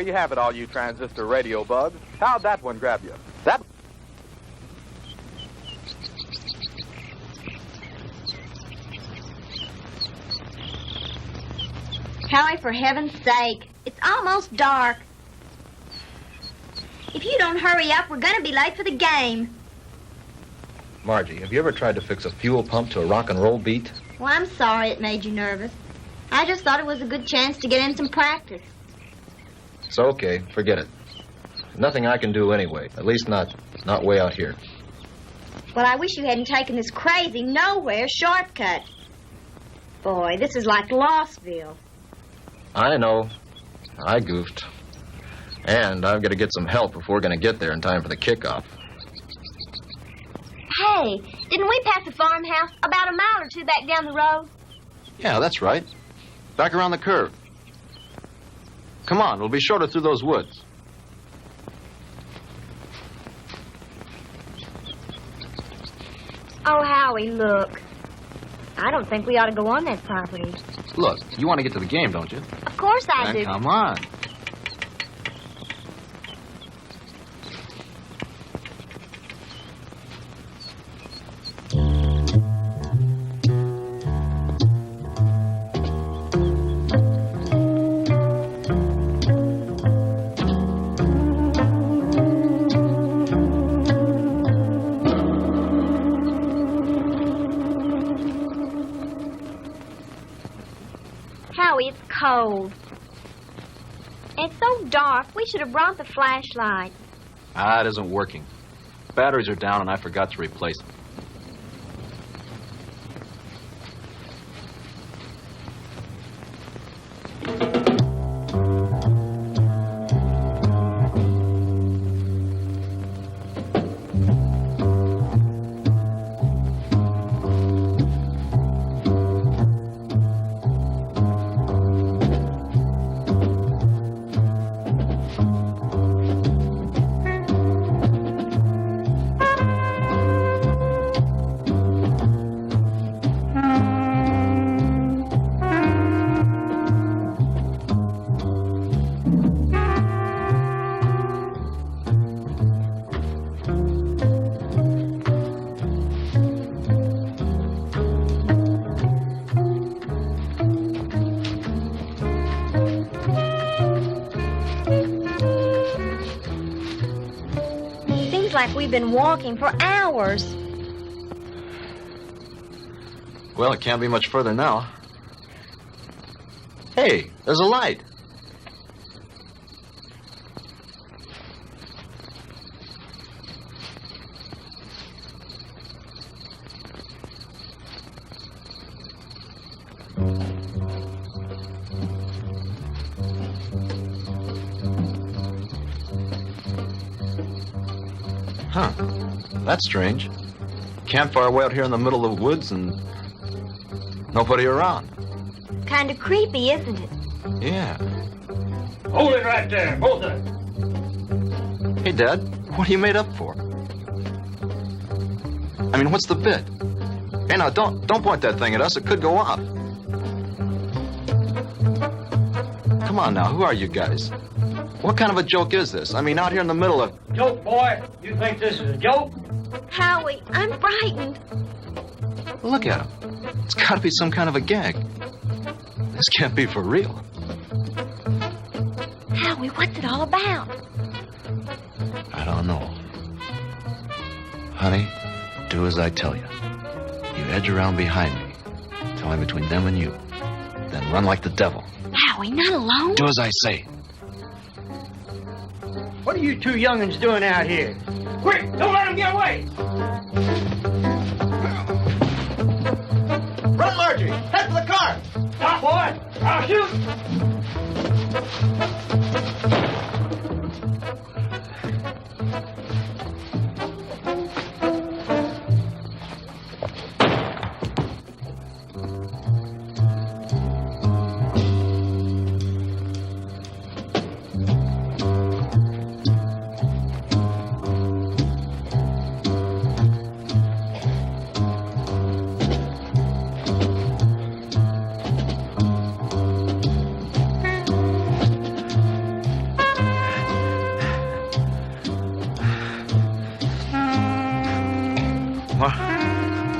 you have it, all you transistor radio bugs. How'd that one grab you? That... Howie, for heaven's sake, it's almost dark. If you don't hurry up, we're gonna be late for the game. Margie, have you ever tried to fix a fuel pump to a rock and roll beat? Well, I'm sorry it made you nervous. I just thought it was a good chance to get in some practice. It's okay. Forget it. Nothing I can do anyway. At least not way out here. Well, I wish you hadn't taken this crazy nowhere shortcut. Boy, this is like Lossville. I know. I goofed. And I've got to get some help if we're going to get there in time for the kickoff. Hey, didn't we pass a farmhouse about a mile or two back down the road? Yeah, that's right. Back around the curve. Come on, we'll be shorter through those woods. Oh, Howie, look. I don't think we ought to go on that property. Look, you want to get to the game, don't you? Of course I do. Then come on. Howie, it's cold. And it's so dark, we should have brought the flashlight. It isn't working. Batteries are down and I forgot to replace them. Like we've been walking for hours. Well, it can't be much further now. Hey, there's a light. Huh. That's strange. Campfire way out here in the middle of the woods and nobody around. Kind of creepy, isn't it? Yeah. Hold it right there, both of them. Hey, Dad, what are you made up for? I mean, what's the bit? Hey, now, don't point that thing at us. It could go off. Come on now, who are you guys? What kind of a joke is this? I mean, out here in the middle of... Joke, boy? You think this is a joke? Howie, I'm frightened. Look at him. It's got to be some kind of a gag. This can't be for real. Howie, what's it all about? I don't know. Honey, do as I tell you. You edge around behind me. Tell me between them and you. Then run like the devil. Howie, not alone. Do as I say. What are you two young'uns doing out here? Quick, don't let them get away! Run, Margie! Head for the car! Stop, boy! I'll shoot!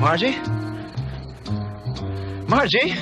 Margie? Margie?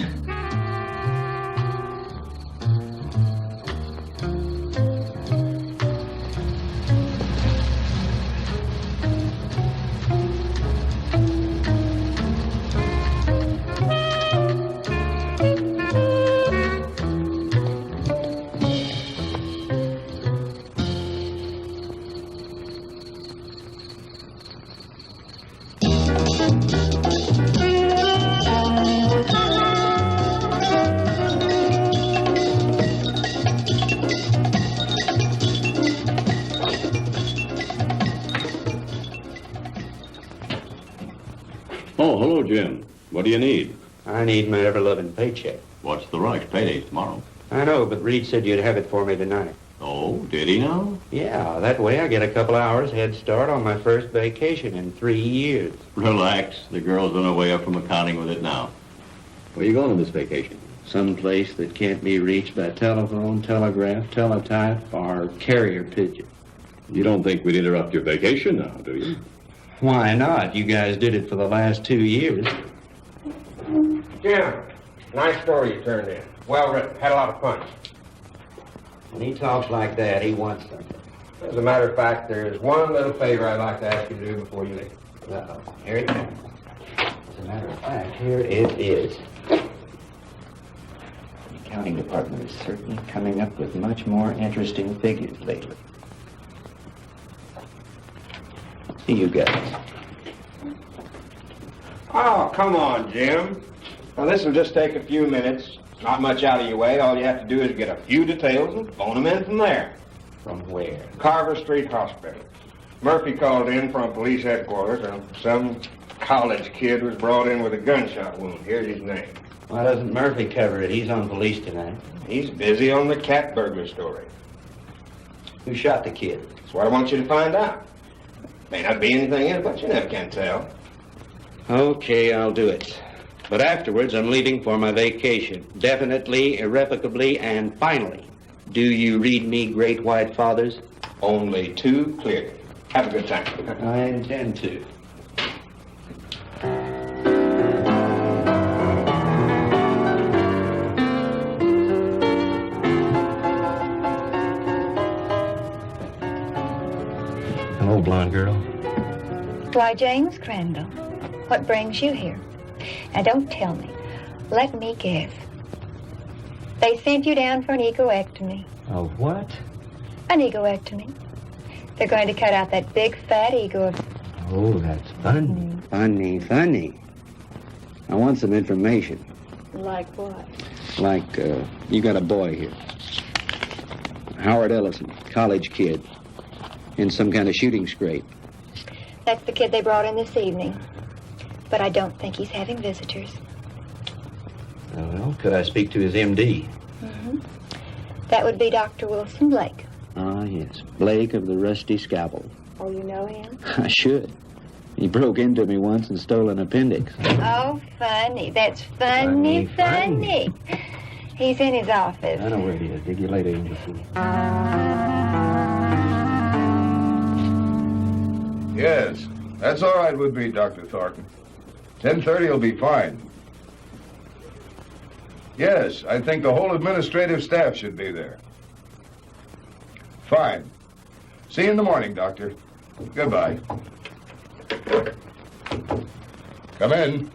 Oh, hello, Jim. What do you need? I need my ever-loving paycheck. What's the rush? Payday's tomorrow. I know, but Reed said you'd have it for me tonight. Oh, did he now? Yeah, that way I get a couple hours head start on my first vacation in 3 years. Relax. The girl's on her way up from accounting with it now. Where you going on this vacation? Some place that can't be reached by telephone, telegraph, teletype, or carrier pigeon. You don't think we'd interrupt your vacation now, do you? Why not? You guys did it for the last 2 years. Jim, nice story you turned in. Well written. Had a lot of fun. When he talks like that, he wants something. As a matter of fact, there's one little favor I'd like to ask you to do before you leave. Uh-oh. Here it comes. As a matter of fact, here it is. The accounting department is certainly coming up with much more interesting figures lately. See you guys. Oh, come on, Jim. Now, this will just take a few minutes. Not much out of your way. All you have to do is get a few details and phone them in from there. From where? Carver Street Hospital. Murphy called in from police headquarters, and some college kid was brought in with a gunshot wound. Here's his name. Why doesn't Murphy cover it? He's on police tonight. He's busy on the cat burglar story. Who shot the kid? That's what I want you to find out. May not be anything in it, but you never can tell. Okay, I'll do it. But afterwards, I'm leaving for my vacation. Definitely, irrevocably, and finally. Do you read me, Great White Fathers? Only too clearly. Have a good time. I intend to. Hello, blonde girl. Why, James Crandall, what brings you here? Now, don't tell me. Let me guess. They sent you down for an egoectomy. A what? An egoectomy. They're going to cut out that big, fat ego of... Oh, that's funny. Funny. I want some information. Like what? Like, you got a boy here. Howard Ellison, college kid. In some kind of shooting scrape. That's the kid they brought in this evening. But I don't think he's having visitors. Well, could I speak to his M.D.? Mm-hmm. That would be Dr. Wilson Blake. Ah, yes. Blake of the Rusty Scalpel. Oh, you know him? I should. He broke into me once and stole an appendix. Oh, funny. That's funny. He's in his office. I know where he is. Dig you later, Embassy. Yes, that's all right with me, Dr. Thornton. 10:30 will be fine. Yes, I think the whole administrative staff should be there. Fine. See you in the morning, Doctor. Goodbye. Come in.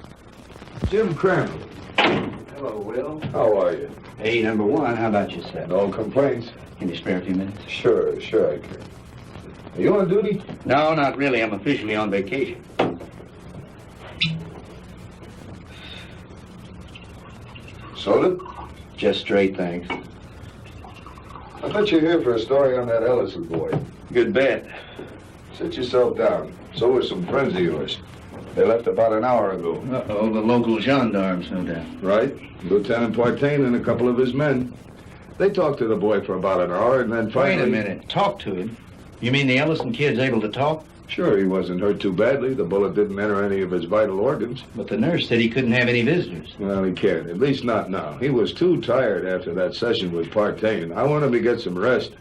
Jim Crandall. Hello, Will. How are you? Hey, number one, how about yourself? No complaints? Can you spare a few minutes? Sure I can. Are you on duty? No, not really. I'm officially on vacation. Soda? Just straight, thanks. I bet you're here for a story on that Ellison boy. Good bet. Sit yourself down. So are some friends of yours. They left about an hour ago. Uh-oh, the local gendarmes, no doubt. Right. Lieutenant Poitain and a couple of his men. They talked to the boy for about an hour and then finally... Wait a minute. Talk to him? You mean the Ellison kid's able to talk? Sure, he wasn't hurt too badly. The bullet didn't enter any of his vital organs. But the nurse said he couldn't have any visitors. Well, he can't. At least not now. He was too tired after that session with Partain. I want him to get some rest.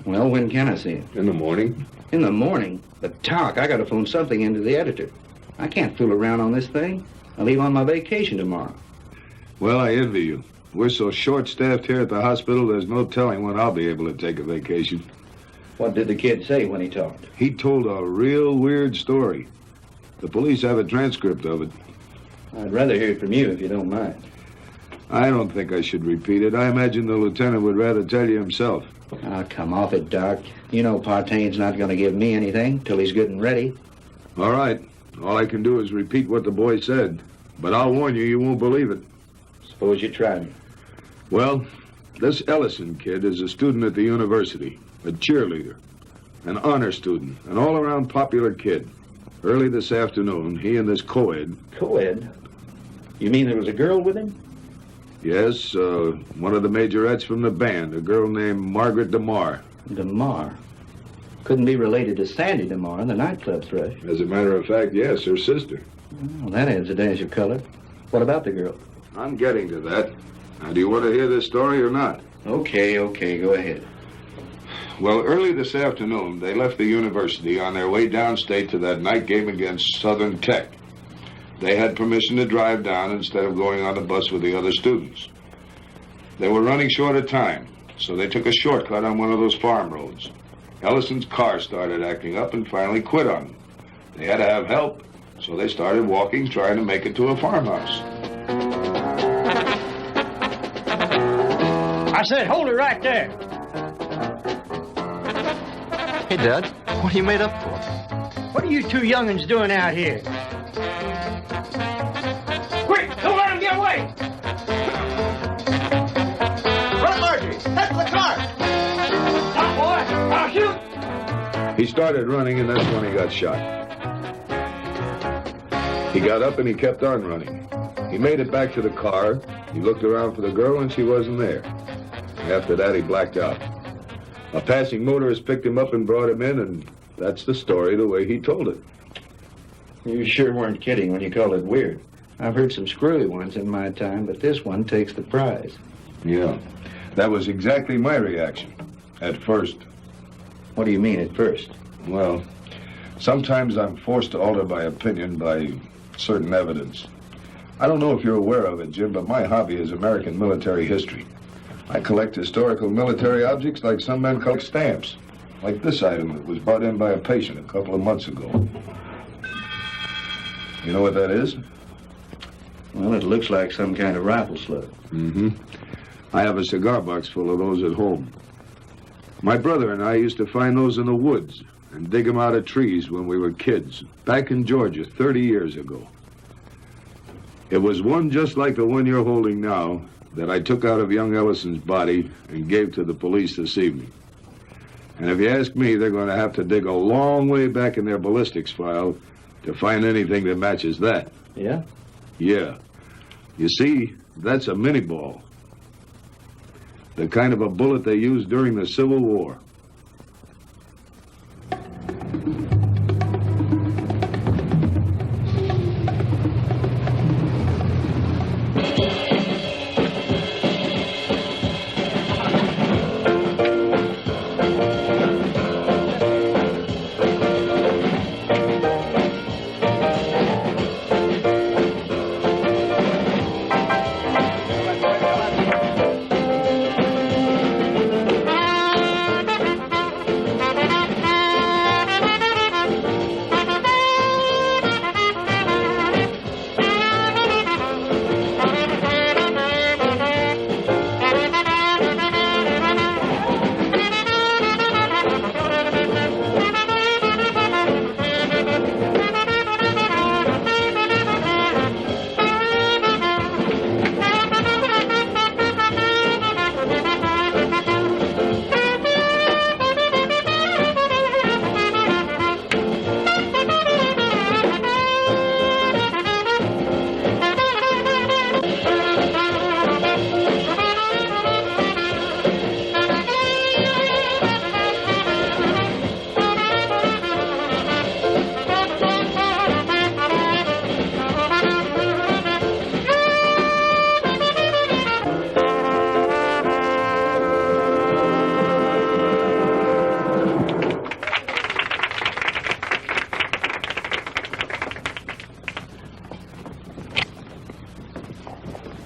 Well, when can I see him? In the morning. In the morning? But, Talk, I got to phone something into the editor. I can't fool around on this thing. I leave on my vacation tomorrow. Well, I envy you. We're so short-staffed here at the hospital, there's no telling when I'll be able to take a vacation. What did the kid say when he talked? He told a real weird story. The police have a transcript of it. I'd rather hear it from you if you don't mind. I don't think I should repeat it. I imagine the lieutenant would rather tell you himself. Oh, come off it, Doc. You know Partaine's not going to give me anything till he's good and ready. All right. All I can do is repeat what the boy said. But I'll warn you, you won't believe it. Suppose you try me. Well, this Ellison kid is a student at the university, a cheerleader, an honor student, an all-around popular kid. Early this afternoon, he and this co-ed... Co-ed? You mean there was a girl with him? Yes, one of the majorettes from the band, a girl named Margaret DeMar. DeMar? Couldn't be related to Sandy DeMar, the nightclub thrush. As a matter of fact, yes, her sister. Well, that adds a dash of color. What about the girl? I'm getting to that. Now, do you want to hear this story or not? Okay, go ahead. Well, early this afternoon, they left the university on their way downstate to that night game against Southern Tech. They had permission to drive down instead of going on the bus with the other students. They were running short of time, so they took a shortcut on one of those farm roads. Ellison's car started acting up and finally quit on them. They had to have help, so they started walking, trying to make it to a farmhouse. I said, hold it right there. Hey, Dad, what are you made up for? What are you two young'uns doing out here? Quick, don't let him get away! Run, Marjorie! Head for the car! Stop, boy! I'll shoot! He started running, and that's when he got shot. He got up and he kept on running. He made it back to the car. He looked around for the girl, and she wasn't there. After that, he blacked out. A passing motorist picked him up and brought him in, and that's the story the way he told it. You sure weren't kidding when you called it weird. I've heard some screwy ones in my time, but this one takes the prize. Yeah, that was exactly my reaction, at first. What do you mean, at first? Well, sometimes I'm forced to alter my opinion by certain evidence. I don't know if you're aware of it, Jim, but my hobby is American military history. I collect historical military objects like some men collect stamps. Like this item that was brought in by a patient a couple of months ago. You know what that is? Well, it looks like some kind of rifle slug. Mm-hmm. I have a cigar box full of those at home. My brother and I used to find those in the woods and dig them out of trees when we were kids, back in Georgia 30 years ago. It was one just like the one you're holding now that I took out of young Ellison's body and gave to the police this evening. And if you ask me, they're going to have to dig a long way back in their ballistics file to find anything that matches that. Yeah? Yeah. You see, that's a mini ball. The kind of a bullet they used during the Civil War.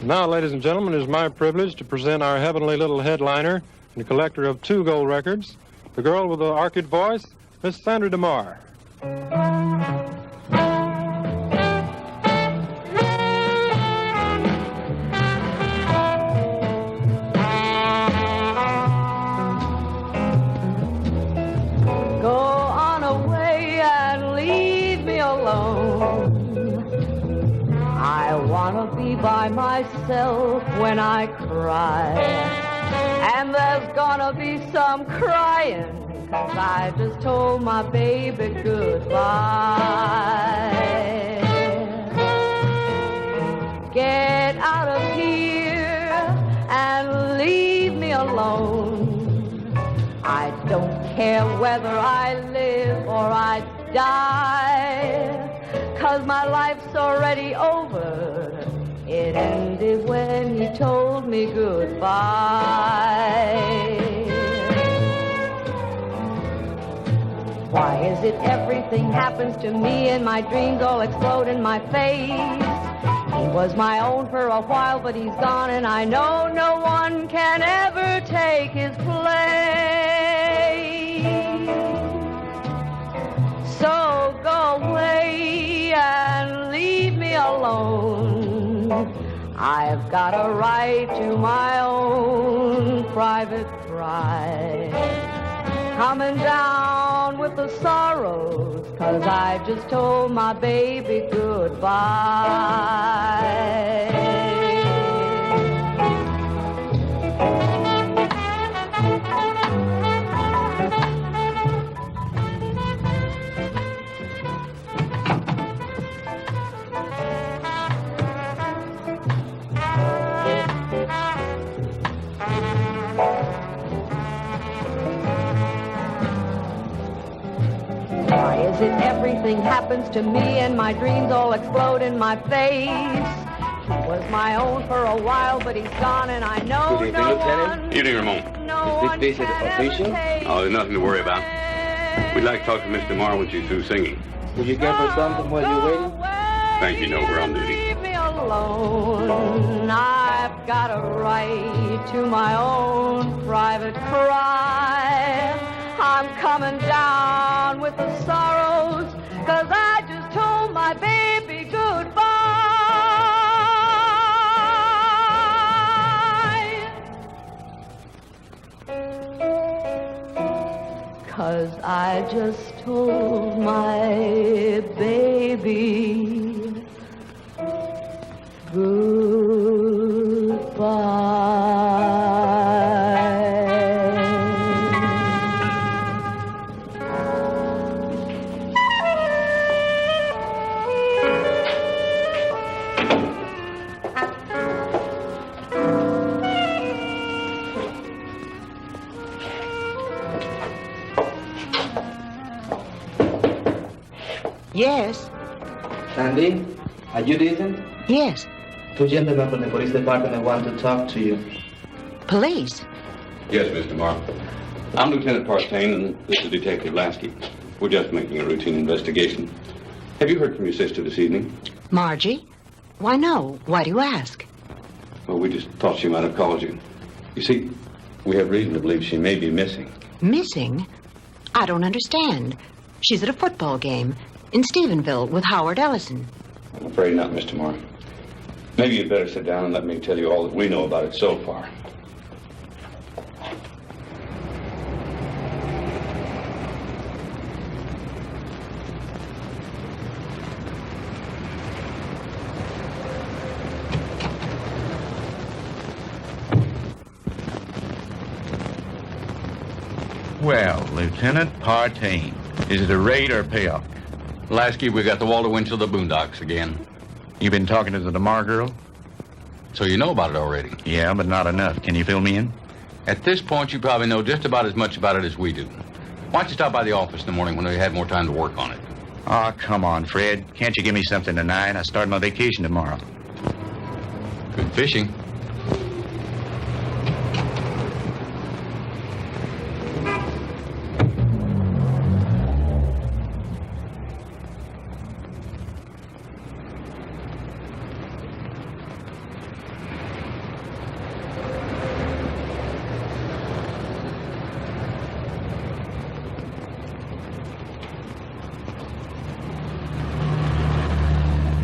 Now, ladies and gentlemen, it is my privilege to present our heavenly little headliner and the collector of 2 gold records, the girl with the orchid voice, Miss Sandra DeMar. Go on away and leave me alone. I want to be by myself when I cry. And there's gonna be some crying, 'cause I just told my baby goodbye. Get out of here and leave me alone. I don't care whether I live or I die, 'cause my life's already over. It ended when you told me goodbye. Why is it everything happens to me and my dreams all explode in my face? He was my own for a while, but he's gone, and I know no one can ever take his place. So go away and leave me alone. I've got a right to my own private pride. Coming down with the sorrows, 'cause I just told my baby goodbye. Why is it everything happens to me and my dreams all explode in my face? He was my own for a while, but he's gone, and I know Good evening, no Lieutenant. one. Evening, Ramon. No Is this visit official? Oh, there's nothing to worry about. We'd like to talk to Miss DeMar when she's through singing. Will you give her something while you're waiting? Thank you, no, we're on duty. Leave me alone. I've got a right to my own private cry. I'm coming down with the sorrows, 'cause I just told my baby goodbye. 'Cause I just told my baby Yes. Sandy, are you decent? Yes. Two gentlemen from the police department want to talk to you. Police? Yes, Miss DeMar. I'm Lieutenant Partain, and this is Detective Lasky. We're just making a routine investigation. Have you heard from your sister this evening? Margie? Why, no. Why do you ask? Well, we just thought she might have called you. You see, we have reason to believe she may be missing. Missing? I don't understand. She's at a football game in Stephenville with Howard Ellison. I'm afraid not, Miss DeMar. Maybe you'd better sit down and let me tell you all that we know about it so far. Well, Lieutenant Partain, is it a raid or a payoff? Lasky, we got the Walter Winchell of the Boondocks again. You been talking to the DeMar girl? So you know about it already? Yeah, but not enough. Can you fill me in? At this point, you probably know just about as much about it as we do. Why don't you stop by the office in the morning when we had more time to work on it? Oh, come on, Fred. Can't you give me something tonight? I start my vacation tomorrow. Good fishing.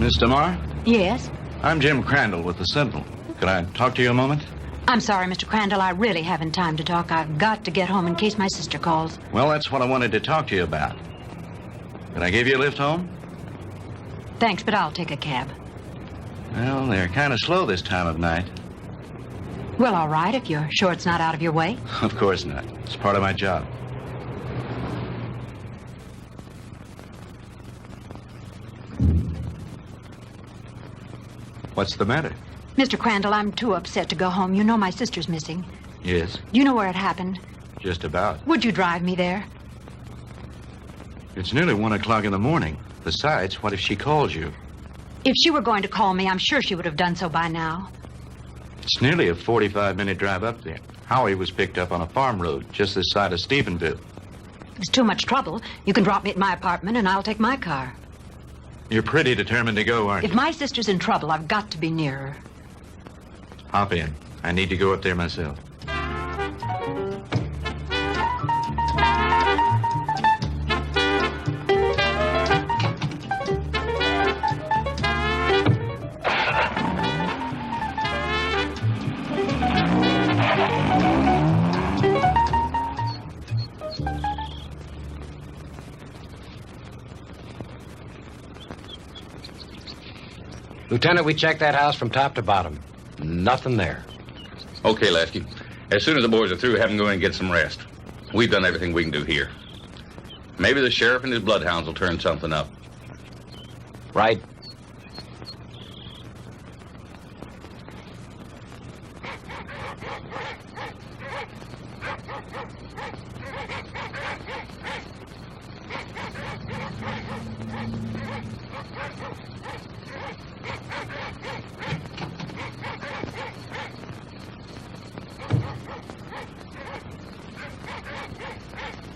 Miss DeMar? Yes? I'm Jim Crandall with the Sentinel. Could I talk to you a moment? I'm sorry, Mr. Crandall. I really haven't time to talk. I've got to get home in case my sister calls. Well, that's what I wanted to talk to you about. Could I give you a lift home? Thanks, but I'll take a cab. Well, they're kind of slow this time of night. Well, all right, if you're sure it's not out of your way. Of course not. It's part of my job. What's the matter? Mr. Crandall, I'm too upset to go home. You know my sister's missing. Yes, Do you know where it happened? just about. Would you drive me there? It's nearly 1 o'clock in the morning. Besides, what if she calls you? If she were going to call me, I'm sure she would have done so by now. It's nearly a 45-minute drive up there. Howie was picked up on a farm road just this side of Stephenville. It's too much trouble. You can drop me at my apartment, and I'll take my car. You're pretty determined to go, aren't If you? my sister's in trouble, I've got to be near her. Hop in. I need to go up there myself. Lieutenant, we checked that house from top to bottom. Nothing there. Okay, Lasky. As soon as the boys are through, have them go in and get some rest. We've done everything we can do here. Maybe the sheriff and his bloodhounds will turn something up. Right.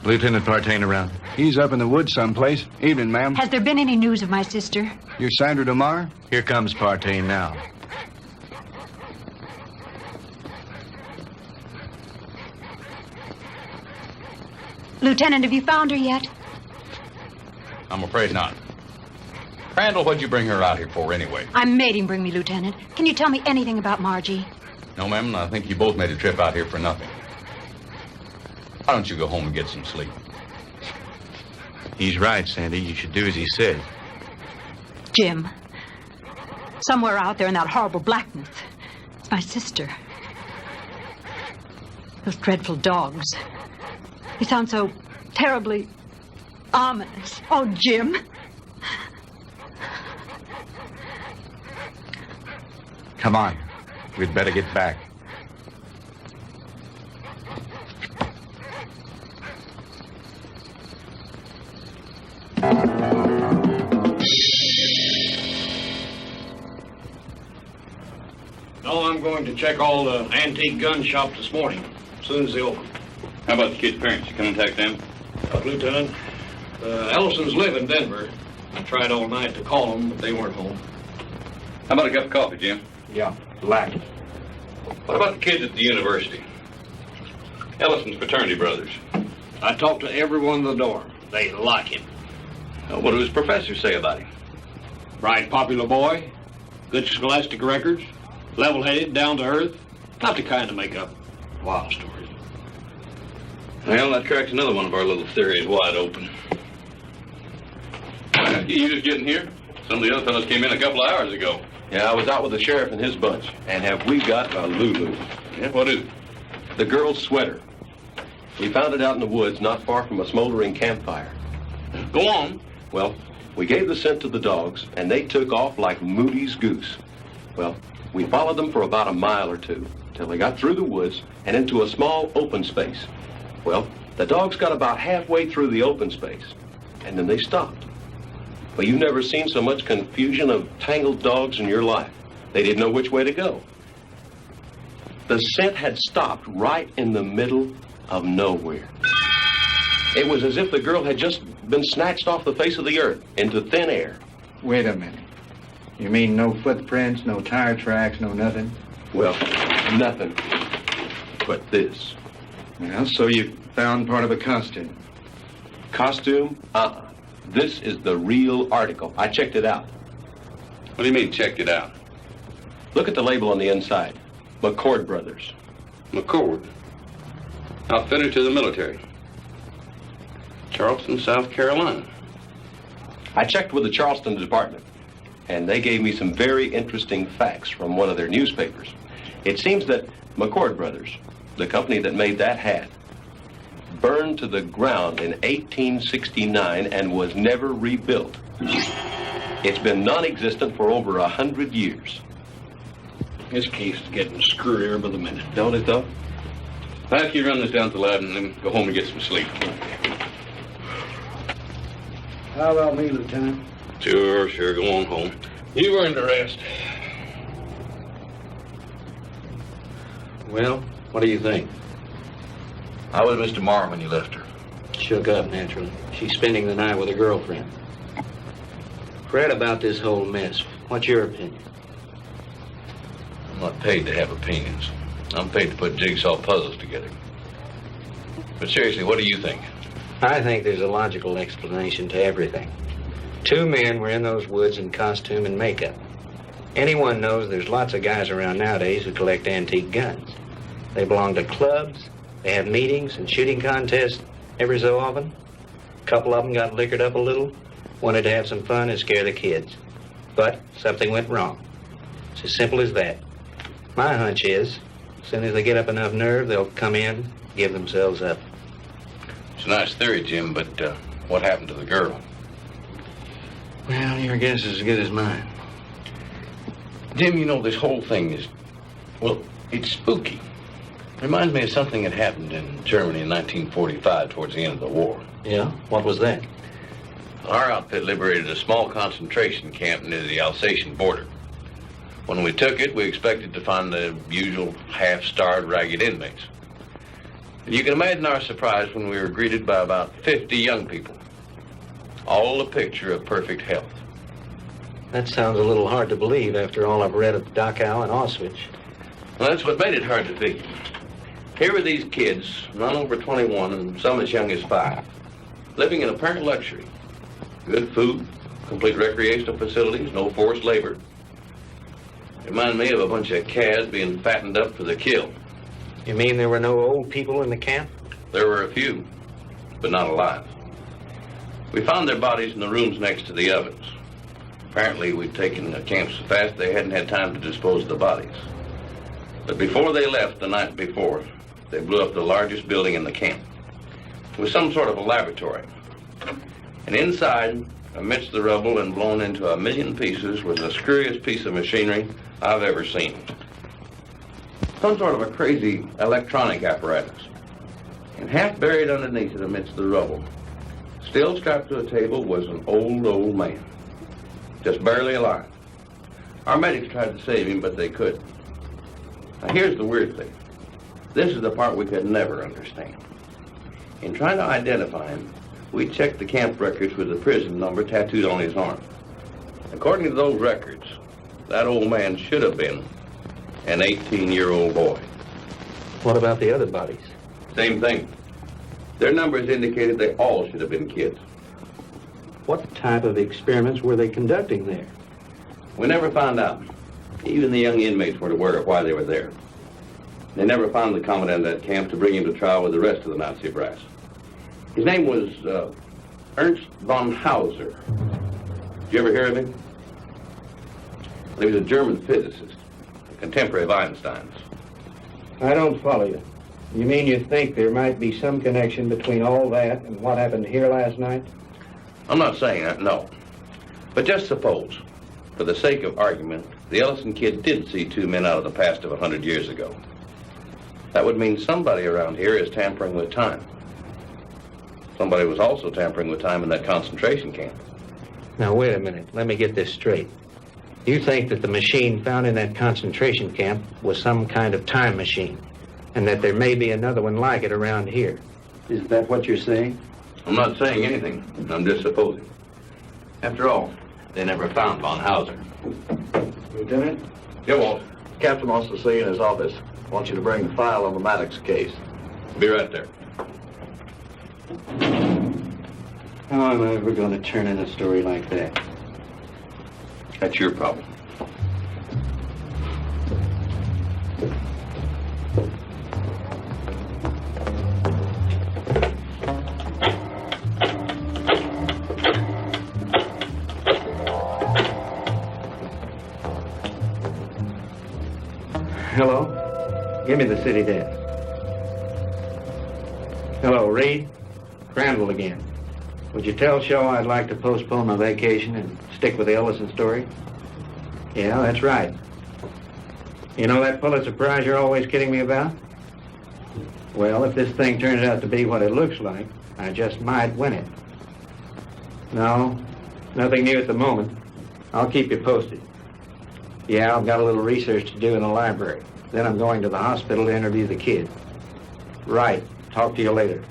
Lieutenant Partain around. He's up in the woods someplace. Evening, ma'am. Has there been any news of my sister? You're Sandra DeMar? Here comes Partain now. Lieutenant, have you found her yet? I'm afraid not. Crandall, what'd you bring her out here for anyway? I made him bring me, Lieutenant. Can you tell me anything about Margie? No, ma'am, I think you both made a trip out here for nothing. Why don't you go home and get some sleep? He's right, Sandy. You should do as he said. Jim. Somewhere out there in that horrible blackness. It's my sister. Those dreadful dogs. They sound so terribly ominous. Oh, Jim. Come on. We'd better get back. No, I'm going to check all the antique gun shops this morning, as soon as they open. How about the kid's parents? You come and contact them? Lieutenant, Ellisons live in Denver. I tried all night to call them, but they weren't home. How about a cup of coffee, Jim? Yeah, black. What about the kids at the university? Ellison's fraternity brothers. I talked to everyone in the dorm. They like him. What do his professors say about him? Bright, popular boy. Good scholastic records. Level-headed, down to earth. Not the kind to make up wild stories. Well, that cracks another one of our little theories wide open. You just getting here? Some of the other fellows came in a couple of hours ago. Yeah, I was out with the sheriff and his bunch. And have we got a Lulu? Yeah, what is it? The girl's sweater. We found it out in the woods not far from a smoldering campfire. Go on. Well, we gave the scent to the dogs, and they took off like Moody's goose. Well, we followed them for about a mile or two, till they got through the woods and into a small open space. Well, the dogs got about halfway through the open space, and then they stopped. Well, you've never seen so much confusion of tangled dogs in your life. They didn't know which way to go. The scent had stopped right in the middle of nowhere. It was as if the girl had just been snatched off the face of the earth into thin air. Wait a minute. You mean no footprints, no tire tracks, no nothing? Well, nothing but this. Well, so you found part of a costume. Costume? This is the real article. I checked it out. What do you mean, checked it out? Look at the label on the inside. McCord Brothers. McCord? Outfitter to the military. Charleston, South Carolina. I checked with the Charleston department, and they gave me some very interesting facts from one of their newspapers. It seems that McCord Brothers, the company that made that hat, burned to the ground in 1869 and was never rebuilt. It's been non-existent for over 100 years. This case is getting screwier by the minute. Don't it, though? I'll have you run this down to the lab and then go home and get some sleep. How about me, Lieutenant? Sure, go on home. You've earned a rest. Well, what do you think? How was Mr. Marr when you left her? Shook up, naturally. She's spending the night with a girlfriend. Fred, about this whole mess, what's your opinion? I'm not paid to have opinions. I'm paid to put jigsaw puzzles together. But seriously, what do you think? I think there's a logical explanation to everything. Two men were in those woods in costume and makeup. Anyone knows there's lots of guys around nowadays who collect antique guns. They belong to clubs, they have meetings and shooting contests every so often. A couple of them got liquored up a little, wanted to have some fun and scare the kids. But something went wrong. It's as simple as that. My hunch is, as soon as they get up enough nerve, they'll come in, give themselves up. It's a nice theory, Jim, but what happened to the girl? Well, your guess is as good as mine. Jim, you know, this whole thing is, well, it's spooky. Reminds me of something that happened in Germany in 1945 towards the end of the war. Yeah? What was that? Our outfit liberated a small concentration camp near the Alsatian border. When we took it, we expected to find the usual half-starved, ragged inmates. You can imagine our surprise when we were greeted by about 50 young people, all a picture of perfect health. That sounds a little hard to believe after all I've read of Dachau and Auschwitz. Well, that's what made it hard to figure. Here were these kids, none over 21 and some as young as 5, living in apparent luxury. Good food, complete recreational facilities, no forced labor. Reminded me of a bunch of calves being fattened up for the kill. You mean there were no old people in the camp? There were a few, but not alive. We found their bodies in the rooms next to the ovens. Apparently, we'd taken the camp so fast they hadn't had time to dispose of the bodies. But before they left the night before, they blew up the largest building in the camp. It was some sort of a laboratory. And inside, amidst the rubble and blown into a million pieces, was the screwiest piece of machinery I've ever seen. Some sort of a crazy electronic apparatus. And half buried underneath it amidst the rubble, still strapped to a table, was an old man. Just barely alive. Our medics tried to save him, but they couldn't. Now, here's the weird thing. This is the part we could never understand. In trying to identify him, we checked the camp records with the prison number tattooed on his arm. According to those records, that old man should have been an 18-year-old boy. What about the other bodies? Same thing. Their numbers indicated they all should have been kids. What type of experiments were they conducting there? We never found out. Even the young inmates weren't aware of why they were there. They never found the commandant of that camp to bring him to trial with the rest of the Nazi brass. His name was Ernst von Hauser. Did you ever hear of him? He was a German physicist, a contemporary of Einstein's. I don't follow you. You mean you think there might be some connection between all that and what happened here last night? I'm not saying that, no. But just suppose, for the sake of argument, the Ellison kid did see two men out of the past of 100 years ago. That would mean somebody around here is tampering with time. Somebody was also tampering with time in that concentration camp. Now, wait a minute. Let me get this straight. You think that the machine found in that concentration camp was some kind of time machine, and that there may be another one like it around here. Is that what you're saying? I'm not saying anything. I'm just supposing. After all, they never found von Hauser. Lieutenant? Yeah, Walt. Captain wants to see you in his office. Wants you to bring the file on the Maddox case. Be right there. How am I ever going to turn in a story like that? That's your problem. Hello? Give me the city desk. Hello, Reed? Crandall again. Would you tell Shaw I'd like to postpone my vacation and stick with the Ellison story? Yeah, that's right. You know that Pulitzer Prize you're always kidding me about? Well, if this thing turns out to be what it looks like, I just might win it. No, nothing new at the moment. I'll keep you posted. Yeah, I've got a little research to do in the library. Then I'm going to the hospital to interview the kid. Right. Talk to you later.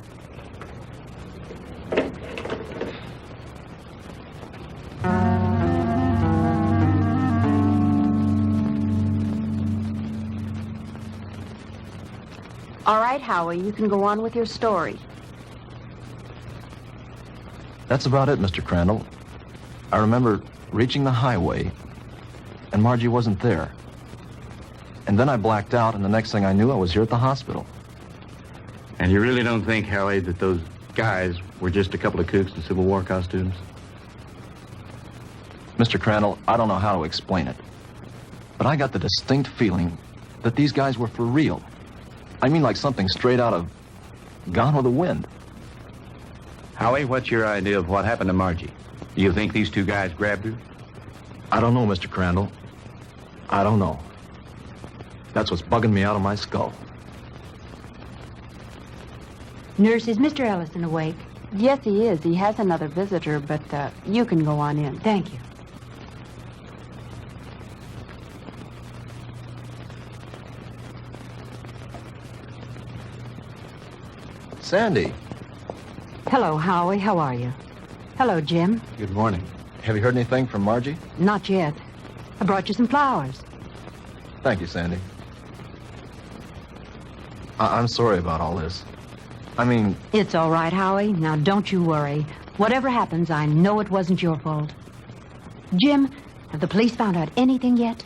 All right, Howie, you can go on with your story. That's about it, Mr. Crandall. I remember reaching the highway, and Margie wasn't there. And then I blacked out, and the next thing I knew, I was here at the hospital. And you really don't think, Howie, that those guys were just a couple of kooks in Civil War costumes? Mr. Crandall, I don't know how to explain it, but I got the distinct feeling that these guys were for real. I mean, like something straight out of Gone with the Wind. Howie, what's your idea of what happened to Margie? Do you think these two guys grabbed her? I don't know, Mr. Crandall. I don't know. That's what's bugging me out of my skull. Nurse, is Mr. Ellison awake? Yes, he is. He has another visitor, but you can go on in. Thank you. Sandy. Hello, Howie. How are you? Hello, Jim. Good morning. Have you heard anything from Margie? Not yet. I brought you some flowers. Thank you, Sandy. I'm sorry about all this. I mean... It's all right, Howie. Now, don't you worry. Whatever happens, I know it wasn't your fault. Jim, have the police found out anything yet?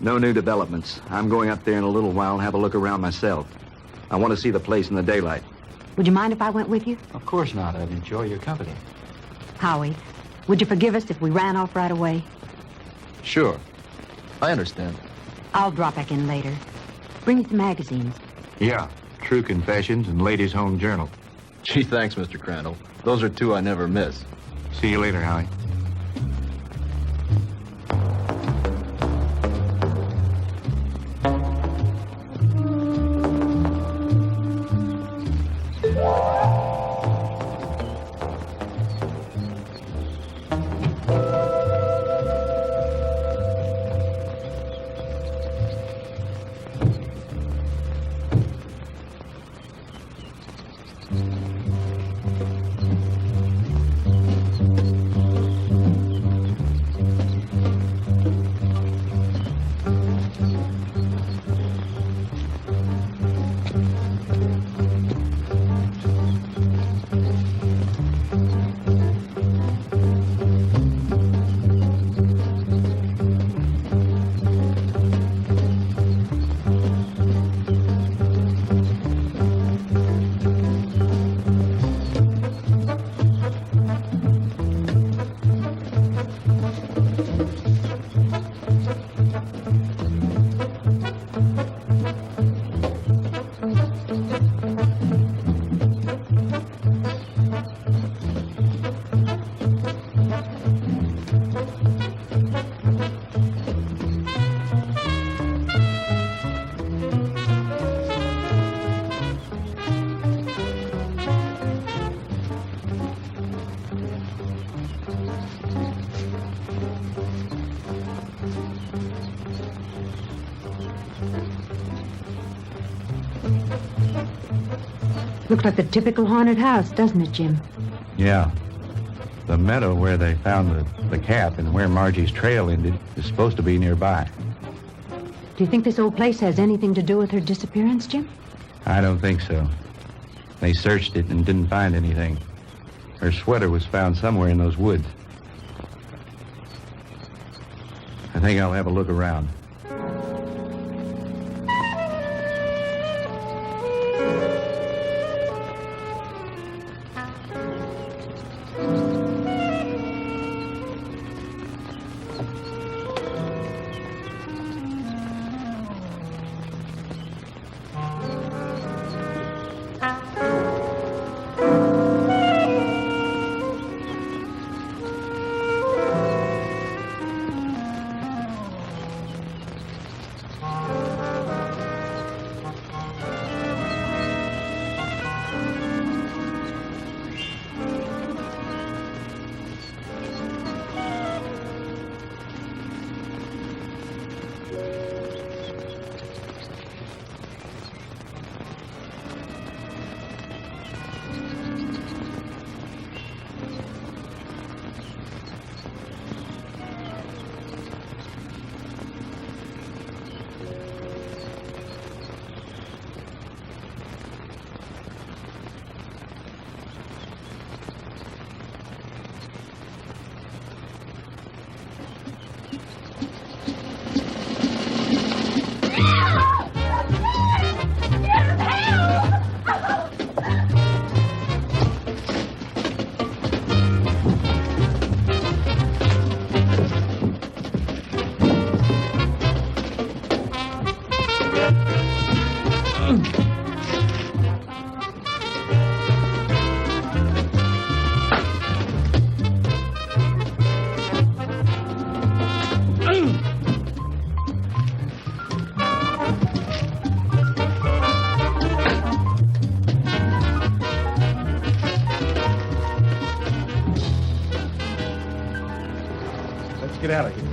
No new developments. I'm going up there in a little while and have a look around myself. I want to see the place in the daylight. Would you mind if I went with you? Of course not. I'd enjoy your company. Howie, would you forgive us if we ran off right away? Sure. I understand. I'll drop back in later. Bring me some magazines. Yeah. True Confessions and Ladies' Home Journal. Gee, thanks, Mr. Crandall. Those are two I never miss. See you later, Howie. Looks like the typical haunted house, doesn't it, Jim? Yeah. The meadow where they found the cap and where Margie's trail ended is supposed to be nearby. Do you think this old place has anything to do with her disappearance, Jim? I don't think so. They searched it and didn't find anything. Her sweater was found somewhere in those woods. I think I'll have a look around. Get out of here.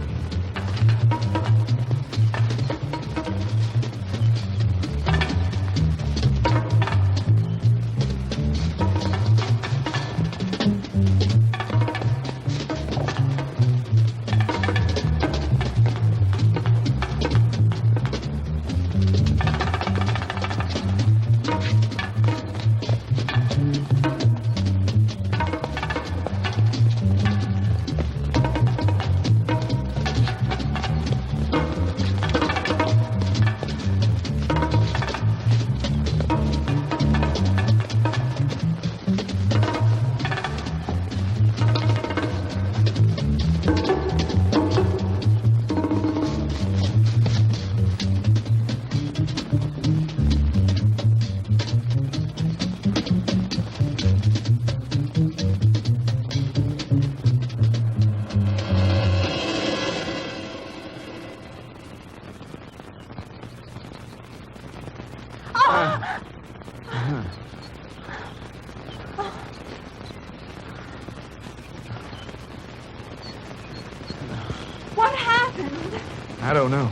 What happened? I don't know,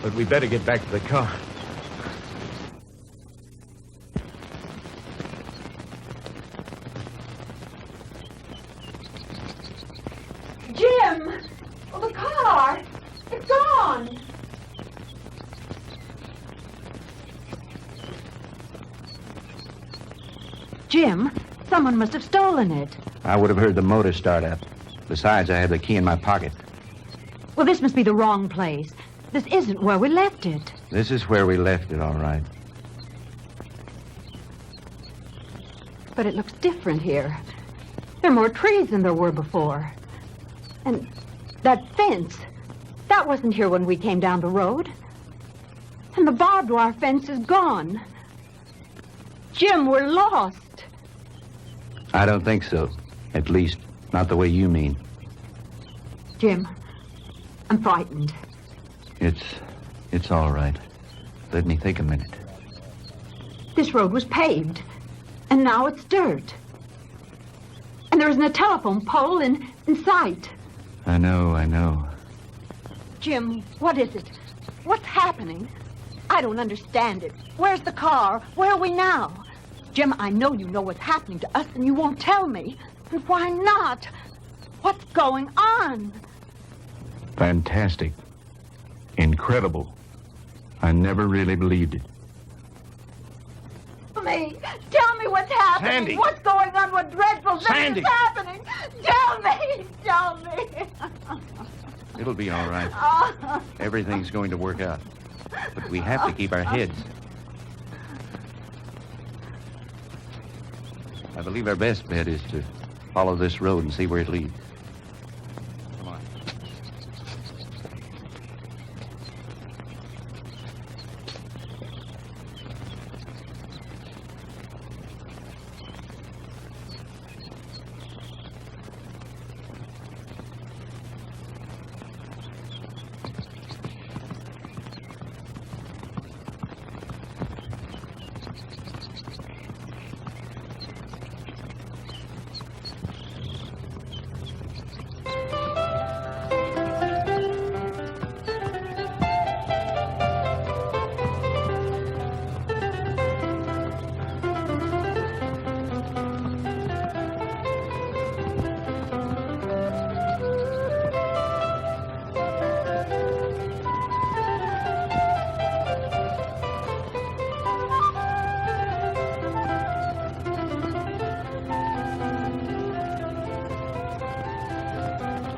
but we better get back to the car. Jim! Oh, the car! It's gone! Jim, someone must have stolen it. I would have heard the motor start up. Besides, I had the key in my pocket. Well, this must be the wrong place. This isn't where we left it. This is where we left it, all right. But it looks different here. There are more trees than there were before. And that fence, that wasn't here when we came down the road. And the barbed wire fence is gone. Jim, we're lost. I don't think so. At least, not the way you mean. Jim, I'm frightened. It's all right. Let me think a minute. This road was paved, and now it's dirt. And there isn't a telephone pole in sight. I know. Jim, what is it? What's happening? I don't understand it. Where's the car? Where are we now? Jim, I know you know what's happening to us, and you won't tell me. And why not? What's going on? Fantastic. Incredible. I never really believed it. Tell me what's happening. Sandy. What's going on? What dreadful thing Sandy. is happening? Tell me. It'll be all right. Everything's going to work out. But we have to keep our heads. I believe our best bet is to follow this road and see where it leads. Come on.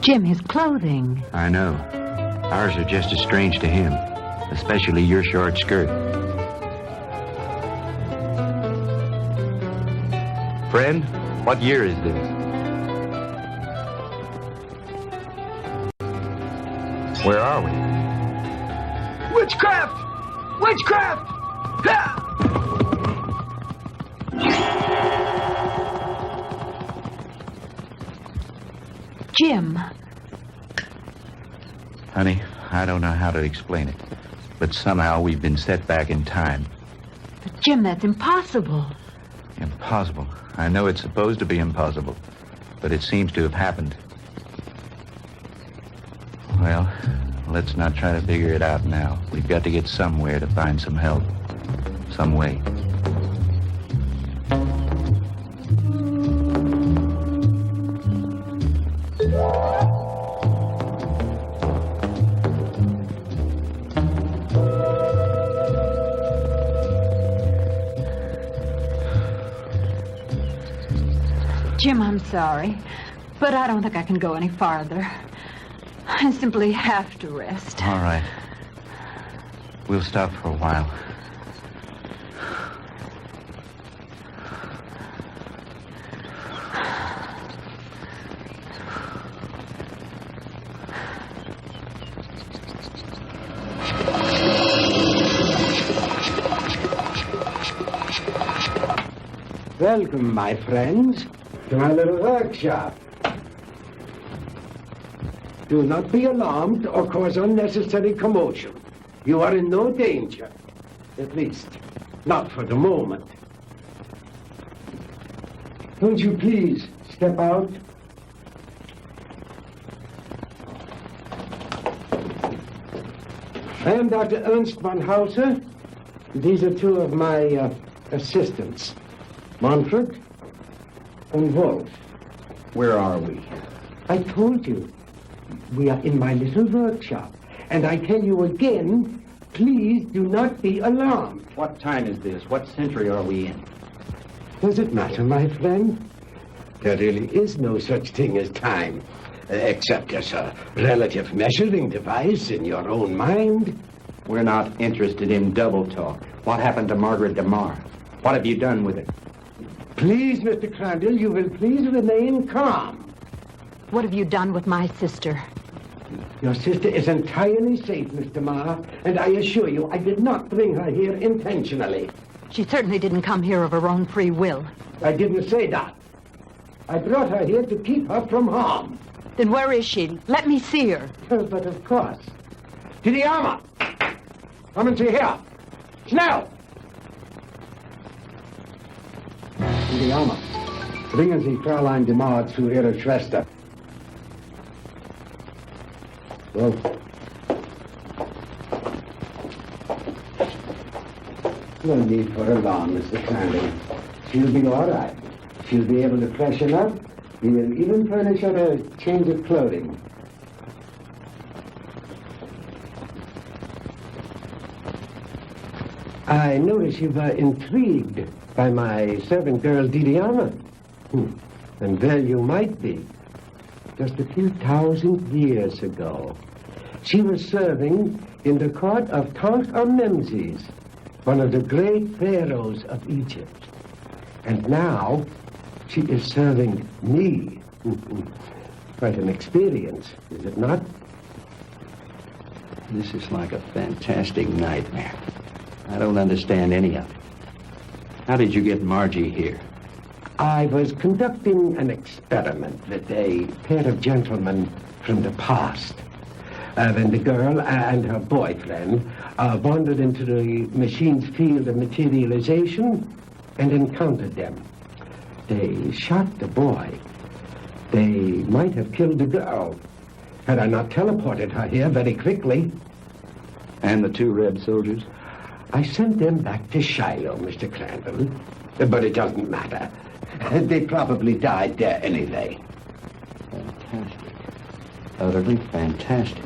Jim, his clothing. I know. Ours are just as strange to him, especially your short skirt. Friend, what year is this? Where are we? Witchcraft! Witchcraft! Ha! Jim. Honey, I don't know how to explain it, but somehow we've been set back in time. But Jim, that's impossible. Impossible. I know it's supposed to be impossible, but it seems to have happened. Well, let's not try to figure it out now. We've got to get somewhere to find some help. Some way. Jim, I'm sorry, but I don't think I can go any farther. I simply have to rest. All right. We'll stop for a while. Welcome, my friends, to my little workshop. Do not be alarmed or cause unnecessary commotion. You are in no danger. At least, not for the moment. Won't you please step out? I am Dr. Ernst von Hauser. These are two of my assistants, Manfred and Wolf. Where are we? I told you. We are in my little workshop. And I tell you again, please do not be alarmed. What time is this? What century are we in? Does it matter, my friend? There really is no such thing as time, except as a relative measuring device in your own mind. We're not interested in double talk. What happened to Margaret DeMar? What have you done with it? Please, Mr. Crandall, you will please remain calm. What have you done with my sister? Your sister is entirely safe, Mr. Marr, and I assure you I did not bring her here intentionally. She certainly didn't come here of her own free will. I didn't say that. I brought her here to keep her from harm. Then where is she? Let me see her. But of course. To the armor! Come and see here. Schnell! To the armor. Bringen Sie Fräulein DeMar zu ihrer Schwester. Well, no need for alarm, Mr. Crandall. She'll be all right. She'll be able to freshen up. We will even furnish her a change of clothing. I notice you were intrigued by my servant girl, Didiana. And well you might be. just a few thousand years ago. She was serving in the court of Tutankhamun, one of the great pharaohs of Egypt. And now she is serving me. Quite an experience, is it not? This is like a fantastic nightmare. I don't understand any of it. How did you get Margie here? I was conducting an experiment with a pair of gentlemen from the past. When the girl and her boyfriend wandered into the machine's field of materialization and encountered them. They shot the boy. They might have killed the girl had I not teleported her here very quickly. And the two red soldiers? I sent them back to Shiloh, Mr. Crandall. But it doesn't matter. They probably died there anyway. Fantastic. Utterly fantastic.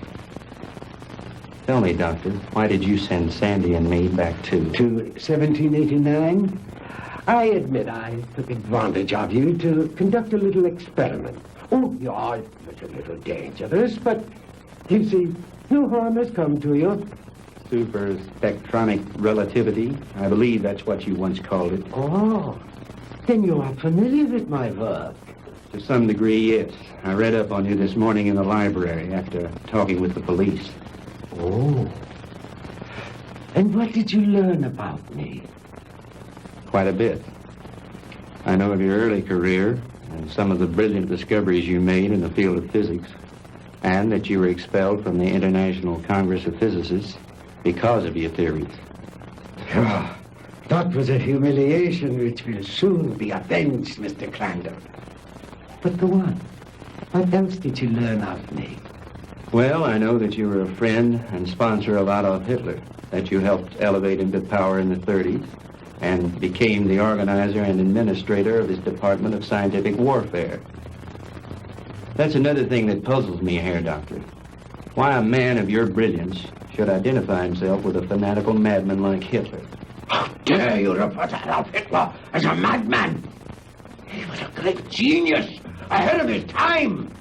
Tell me, Doctor, why did you send Sandy and me back to 1789? I admit I took advantage of you to conduct a little experiment. Oh, yeah, it was a little dangerous, but you see, no harm has come to you. Super spectronic relativity? I believe that's what you once called it. Oh, then you are familiar with my work. To some degree, yes. I read up on you this morning in the library after talking with the police. Oh. And what did you learn about me? Quite a bit. I know of your early career and some of the brilliant discoveries you made in the field of physics, and that you were expelled from the International Congress of Physicists because of your theories. Oh, that was a humiliation which will soon be avenged, Mr. Crandall. But go on. What else did you learn of me? Well, I know that you were a friend and sponsor of Adolf Hitler, that you helped elevate him to power in the 30s, and became the organizer and administrator of his Department of Scientific Warfare. That's another thing that puzzles me, Herr Doctor. Why a man of your brilliance should identify himself with a fanatical madman like Hitler. How dare you refer to Adolf Hitler as a madman? He was a great genius, ahead of his time.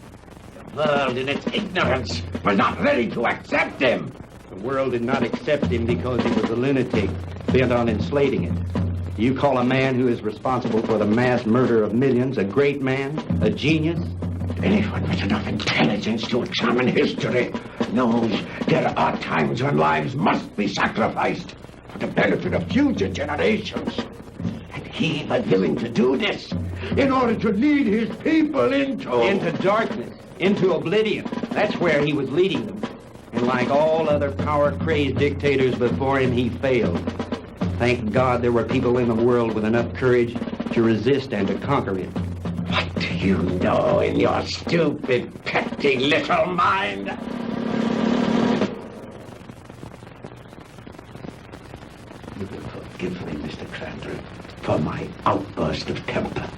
The world, in its ignorance, was not ready to accept him. The world did not accept him because he was a lunatic, bent on enslaving it. Do you call a man who is responsible for the mass murder of millions a great man, a genius? Anyone with enough intelligence to examine history knows there are times when lives must be sacrificed for the benefit of future generations. And he was willing to do this in order to lead his people into darkness, into oblivion. That's where he was leading them. And like all other power-crazed dictators before him, he failed. Thank God there were people in the world with enough courage to resist and to conquer him. What do you know in your stupid, petty little mind? You will forgive me, Mr. Crandall, for my outburst of temper.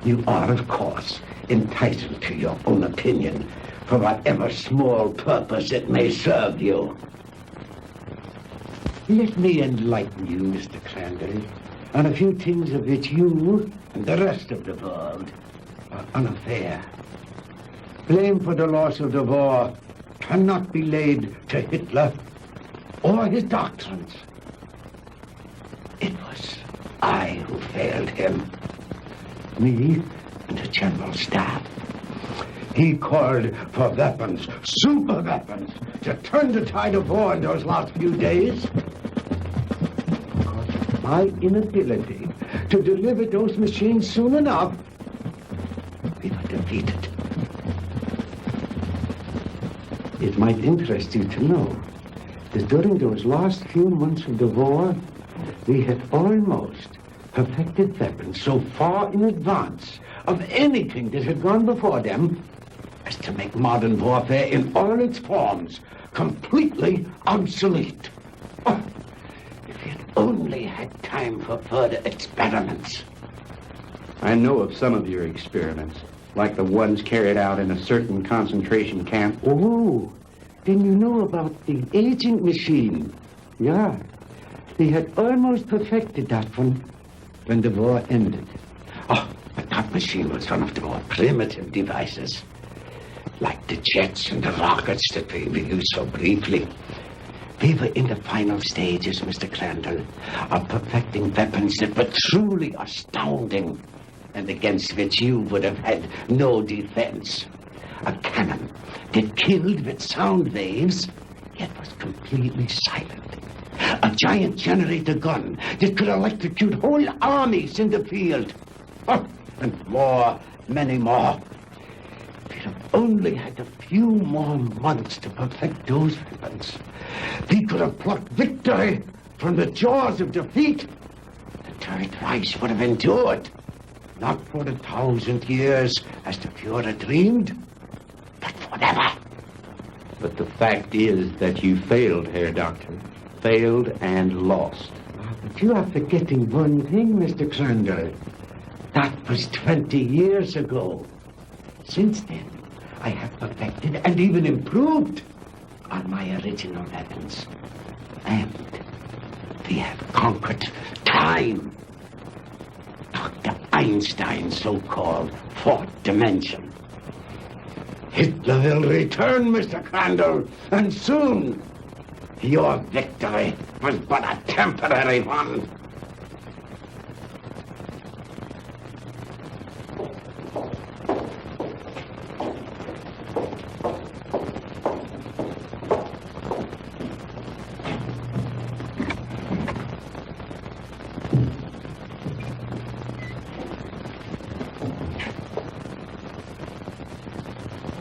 You are, of course, entitled to your own opinion, for whatever small purpose it may serve you. Let me enlighten you, Mr. Crandall, on a few things of which you and the rest of the world are unaware. Blame for the loss of the war cannot be laid to Hitler or his doctrines. It was I who failed him. Me and the General Staff. He called for weapons, super weapons, to turn the tide of war in those last few days. Because of my inability to deliver those machines soon enough, we were defeated. It might interest you to know that during those last few months of the war, we had almost perfected weapons so far in advance of anything that had gone before them as to make modern warfare in all its forms completely obsolete. Oh, if we had only had time for further experiments. I know of some of your experiments, like the ones carried out in a certain concentration camp. Oh, then you know about the aging machine. Yeah, they had almost perfected that one when the war ended. Oh, but that machine was one of the more primitive devices. like the jets and the rockets that we reviewed so briefly. We were in the final stages, Mr. Crandall, of perfecting weapons that were truly astounding and against which you would have had no defense. A cannon that killed with sound waves, yet was completely silent. A giant generator gun that could electrocute whole armies in the field. Oh, and more, many more. We'd have only had a few more months to perfect those weapons. We could have plucked victory from the jaws of defeat. The Third Reich would have endured, not for 1,000 years as the Fuhrer dreamed, but forever. But the fact is that you failed, Herr Doctor. Failed and lost. But you are forgetting one thing, Mr. Crandall. That was 20 years ago. Since then, I have perfected and even improved on my original weapons. And we have conquered time. Dr. Einstein's so-called fourth dimension. Hitler will return, Mr. Crandall, and soon. Your victory was but a temporary one.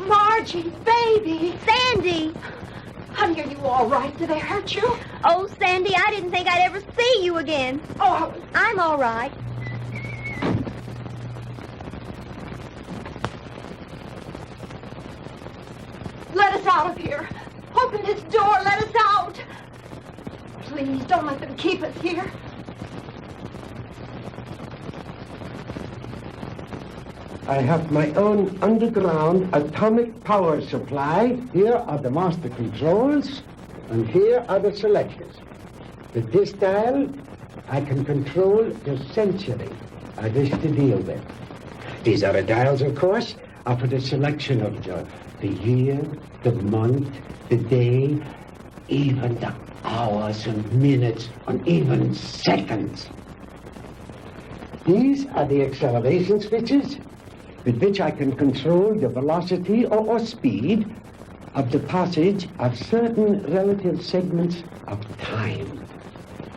Margie, baby. Sandy. Honey, are you all right? Did they hurt you? Oh, Sandy, I didn't think I'd ever see you again. Oh, I'm all right. Let us out of here. Open this door. Let us out. Please, don't let them keep us here. I have my own underground atomic power supply. Here are the master controls, and here are the selectors. With this dial, I can control the century I wish to deal with. These other dials, of course, are for the selection of the year, the month, the day, even the hours and minutes, and even seconds. These are the acceleration switches with which I can control the velocity or speed of the passage of certain relative segments of time,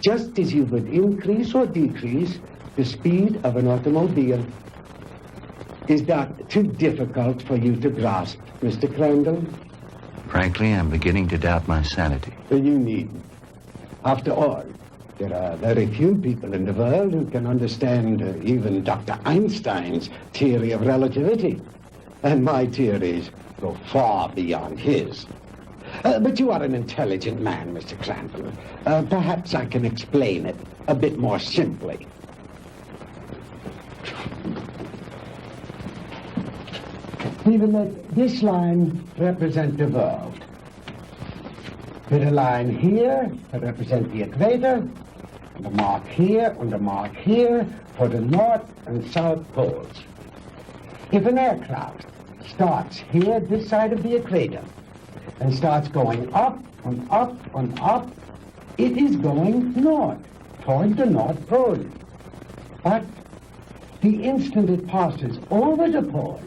just as you would increase or decrease the speed of an automobile. Is that too difficult for you to grasp, Mr. Crandall? Frankly, I'm beginning to doubt my sanity. You needn't. After all, there are very few people in the world who can understand even Dr. Einstein's theory of relativity. And my theories go far beyond his. But you are an intelligent man, Mr. Crandall. Perhaps I can explain it a bit more simply. We will let this line represent the world. With a line here to represent the equator, and a mark here and a mark here for the north and south poles. If an aircraft starts here, this side of the equator, and starts going up and up and up, it is going north, toward the North Pole. But the instant it passes over the pole,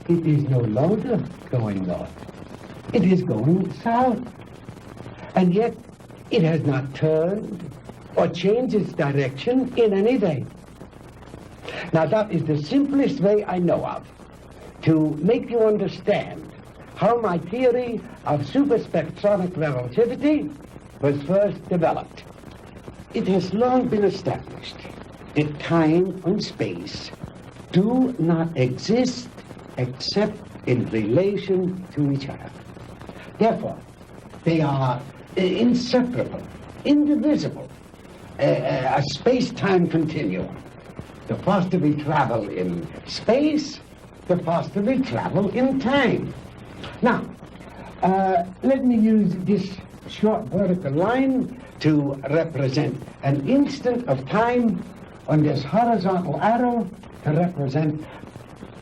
it is no longer going north. It is going south. And yet, it has not turned or changed its direction in any way. Now, that is the simplest way I know of to make you understand how my theory of superspectronic relativity was first developed. It has long been established that time and space do not exist except in relation to each other. Therefore, they are inseparable, indivisible, a space-time continuum. The faster we travel in space, the faster we travel in time. Now, let me use this short vertical line to represent an instant of time, on this horizontal arrow to represent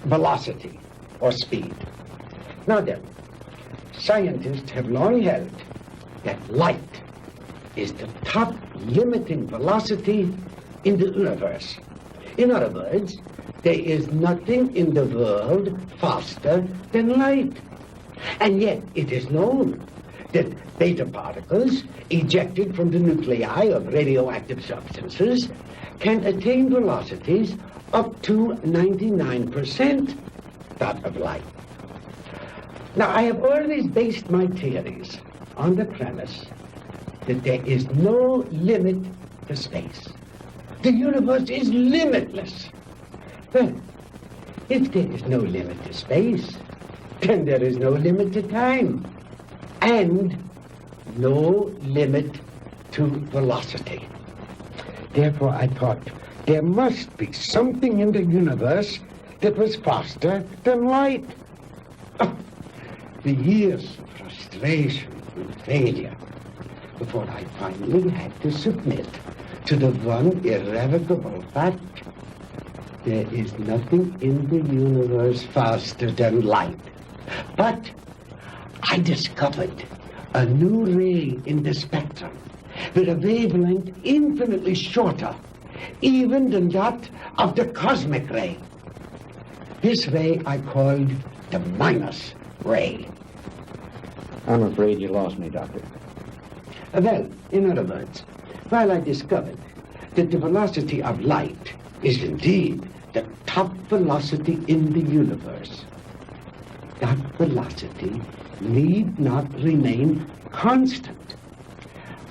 velocity or speed. Now then, scientists have long held that light is the top limiting velocity in the universe. In other words, there is nothing in the world faster than light. And yet it is known that beta particles ejected from the nuclei of radioactive substances can attain velocities up to 99% that of light. Now, I have always based my theories on the premise that there is no limit to space. The universe is limitless. Well, if there is no limit to space, then there is no limit to time, and no limit to velocity. Therefore, I thought there must be something in the universe that was faster than light. The years of frustration and failure before I finally had to submit to the one irrevocable fact: there is nothing in the universe faster than light. But I discovered a new ray in the spectrum with a wavelength infinitely shorter even than that of the cosmic ray. This ray I called the minus ray. I'm afraid you lost me, Doctor. Well, in other words, while I discovered that the velocity of light is indeed the top velocity in the universe, that velocity need not remain constant.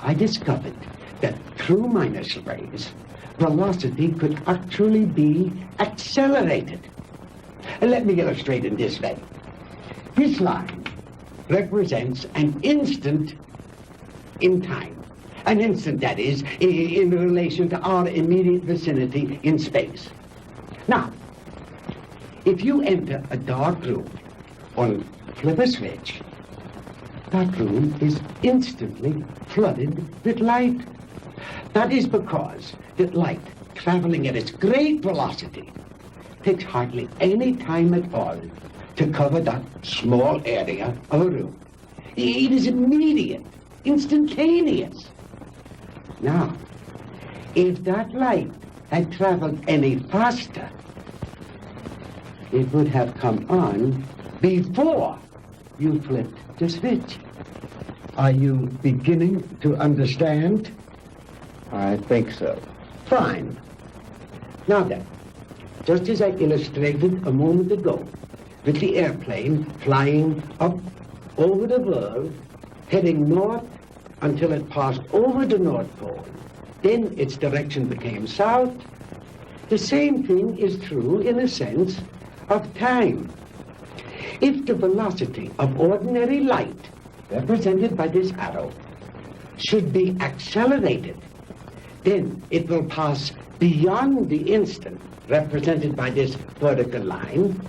I discovered that through minus rays, velocity could actually be accelerated. And let me illustrate in this way. This line represents an instant in time. An instant, that is, in relation to our immediate vicinity in space. Now, if you enter a dark room or flip a switch, that room is instantly flooded with light. That is because that light, traveling at its great velocity, takes hardly any time at all to cover that small area of a room. It is immediate, instantaneous. Now, if that light had traveled any faster, it would have come on before you flipped the switch. Are you beginning to understand? I think so. Fine. Now then, just as I illustrated a moment ago, with the airplane flying up over the world, heading north until it passed over the North Pole, then its direction became south. The same thing is true, in a sense, of time. If the velocity of ordinary light, represented by this arrow, should be accelerated, then it will pass beyond the instant, represented by this vertical line,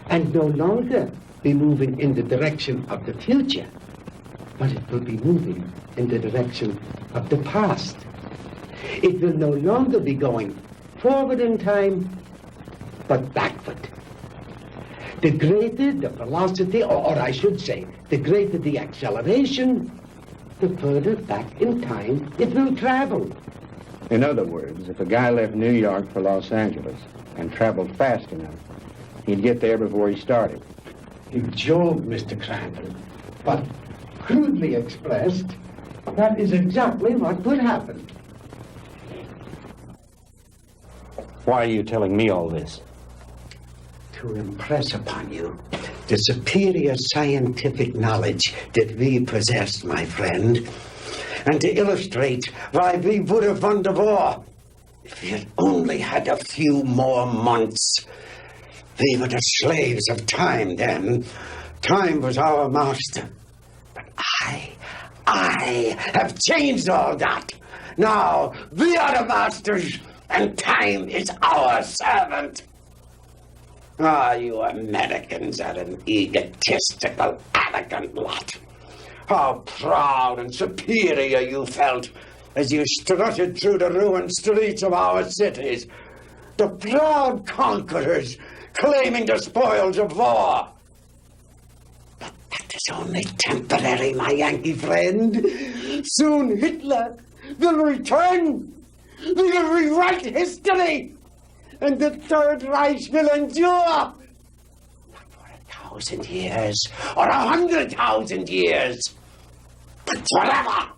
and no longer be moving in the direction of the future, but it will be moving in the direction of the past. It will no longer be going forward in time, but backward. The greater the velocity, or I should say, the greater the acceleration, the further back in time it will travel. In other words, if a guy left New York for Los Angeles and traveled fast enough, he'd get there before he started. You joke, Mr. Crandall, but crudely expressed, that is exactly what would happen. Why are you telling me all this? To impress upon you the superior scientific knowledge that we possess, my friend, and to illustrate why we would have won the war if we had only had a few more months. We were the slaves of time then. Time was our master. But I have changed all that. Now we are the masters, and time is our servant. Ah, you Americans are an egotistical, arrogant lot. How proud and superior you felt as you strutted through the ruined streets of our cities. The proud conquerors claiming the spoils of war. is only temporary, my Yankee friend. Soon Hitler will return. We will rewrite history. And the Third Reich will endure. Not for 1,000 years or 100,000 years, but forever.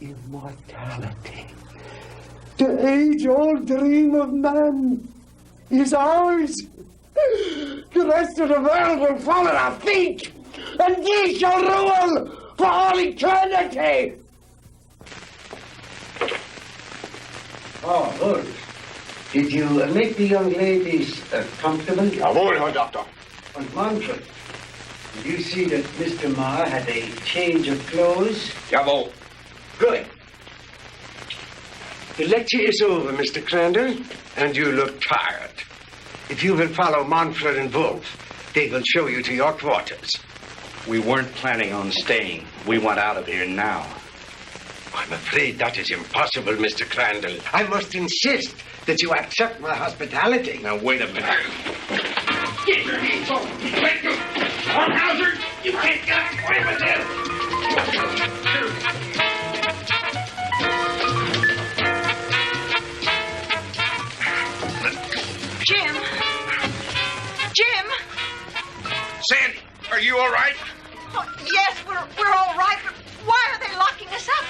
Immortality. The age-old dream of man is ours. The rest of the world will fall at our feet, and we shall rule for all eternity. Oh, good. Did you make the young ladies comfortable? Jawohl, Herr Doctor. And Manfred, did you see that Mr. Marr had a change of clothes? Jawohl. Good. The lecture is over, Mr. Crandall, and you look tired. If you will follow Manfred and Wolf, they will show you to your quarters. We weren't planning on staying. We want out of here now. I'm afraid that is impossible, Mr. Crandall. I must insist that you accept my hospitality. Now, wait a minute. Get your hands off me. Let go. Hornhauser, you can't get away with this. Jim! Jim! Sandy, are you all right? Oh, yes, we're all right, but why are they locking us up?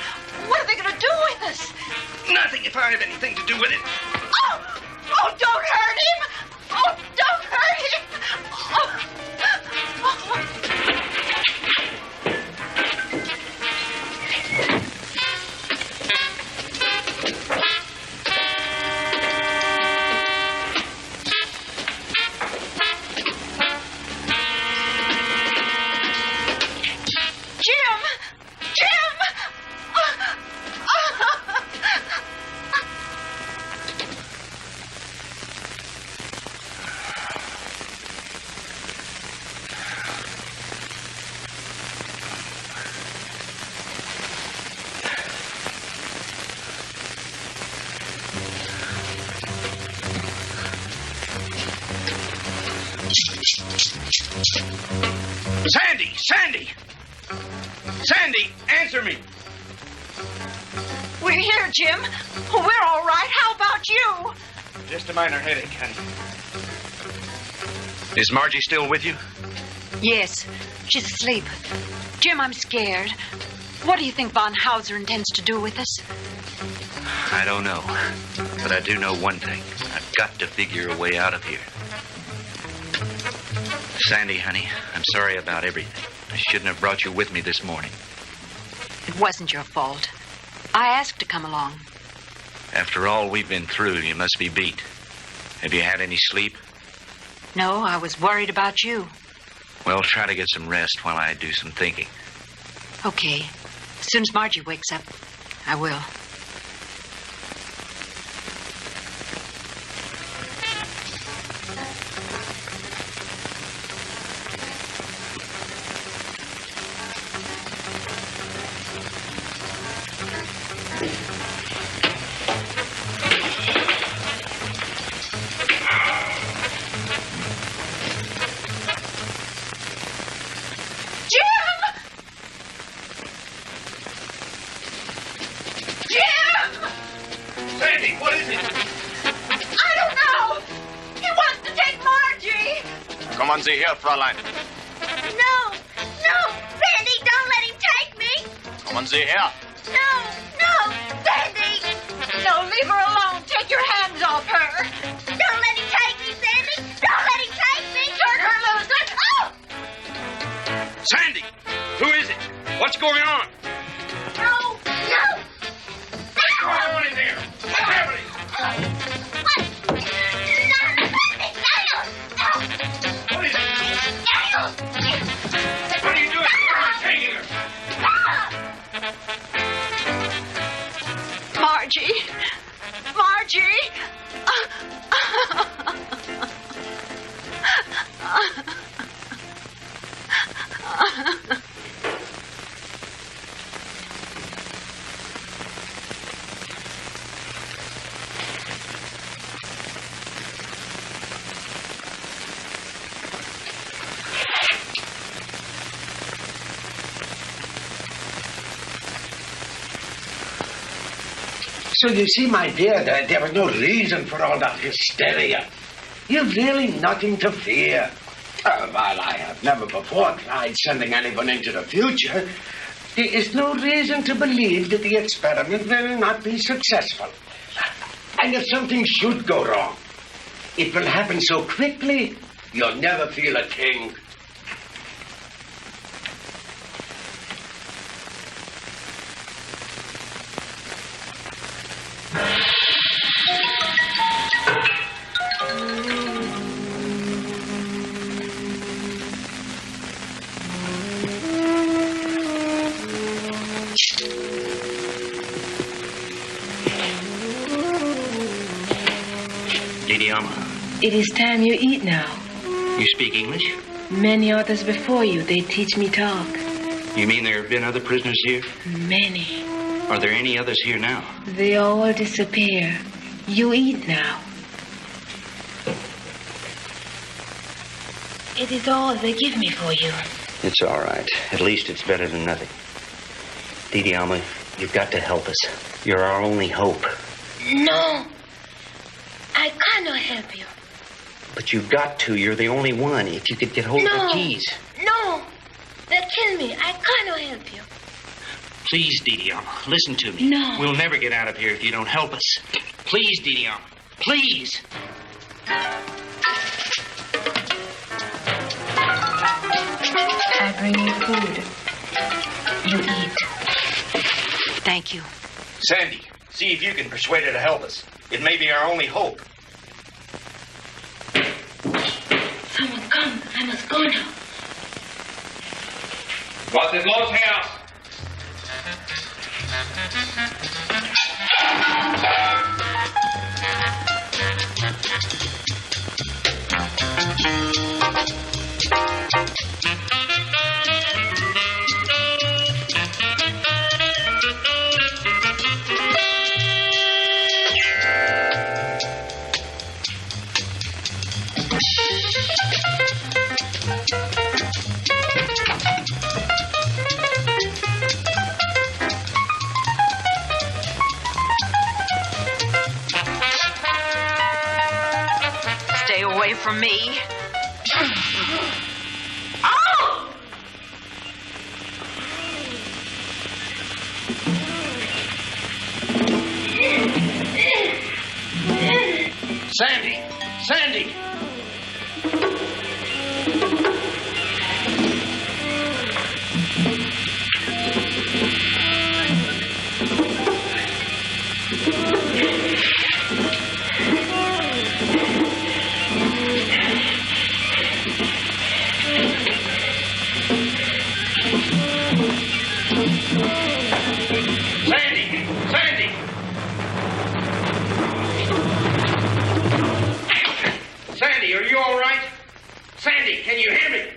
What are they going to do with us? Nothing if I have anything to do with it. Oh! Oh, don't hurt him! Oh, don't hurt him! Oh. Sandy! Sandy! Sandy, answer me! We're here, Jim. We're all right. How about you? Just a minor headache, honey. Is Margie still with you? Yes, she's asleep. Jim, I'm scared. What do you think Von Hauser intends to do with us? I don't know. But I do know one thing. I've got to figure a way out of here. Sandy, honey, I'm sorry about everything. I shouldn't have brought you with me this morning. It wasn't your fault. I asked to come along. After all we've been through, you must be beat. Have you had any sleep? No, I was worried about you. Well, try to get some rest while I do some thinking. Okay. As soon as Margie wakes up, I will. Sandy, what is it? I don't know. He wants to take Margie. Kommen Sie her, Fräulein. No, Sandy, don't let him take me. Kommen Sie her. No, Sandy. No, leave her alone. Take your hands off her. Don't let him take me, Sandy. Don't let him take me. Turn her loose. Oh! Sandy, who is it? What's going on? No. What's going on in there? What's happening? What is it? What are you doing? Where are you taking her? Margie. So you see, my dear, there was no reason for all that hysteria. You've really nothing to fear. While I have never before tried sending anyone into the future, there is no reason to believe that the experiment will not be successful. And if something should go wrong, it will happen so quickly, you'll never feel a thing. It is time you eat now. You speak English? Many others before you, they teach me talk. You mean there have been other prisoners here? Many. Are there any others here now? They all disappear. You eat now. It is all they give me for you. It's all right. At least it's better than nothing. Didi Alma, you've got to help us. You're our only hope. No. I cannot help you. But you've got to. You're the only one. If you could get hold of the keys. No. They'll kill me. I cannot help you. Please, Didi Alma, listen to me. No. We'll never get out of here if you don't help us. Please, Didi Alma. Please. I bring you food. You eat. Thank you. Sandy, see if you can persuade her to help us. It may be our only hope. Someone come. I must go now. Was ist los, Herr? Stay away from me. Sandy! Sandy! Sandy! Sandy! Sandy, are you all right? Sandy, can you hear me?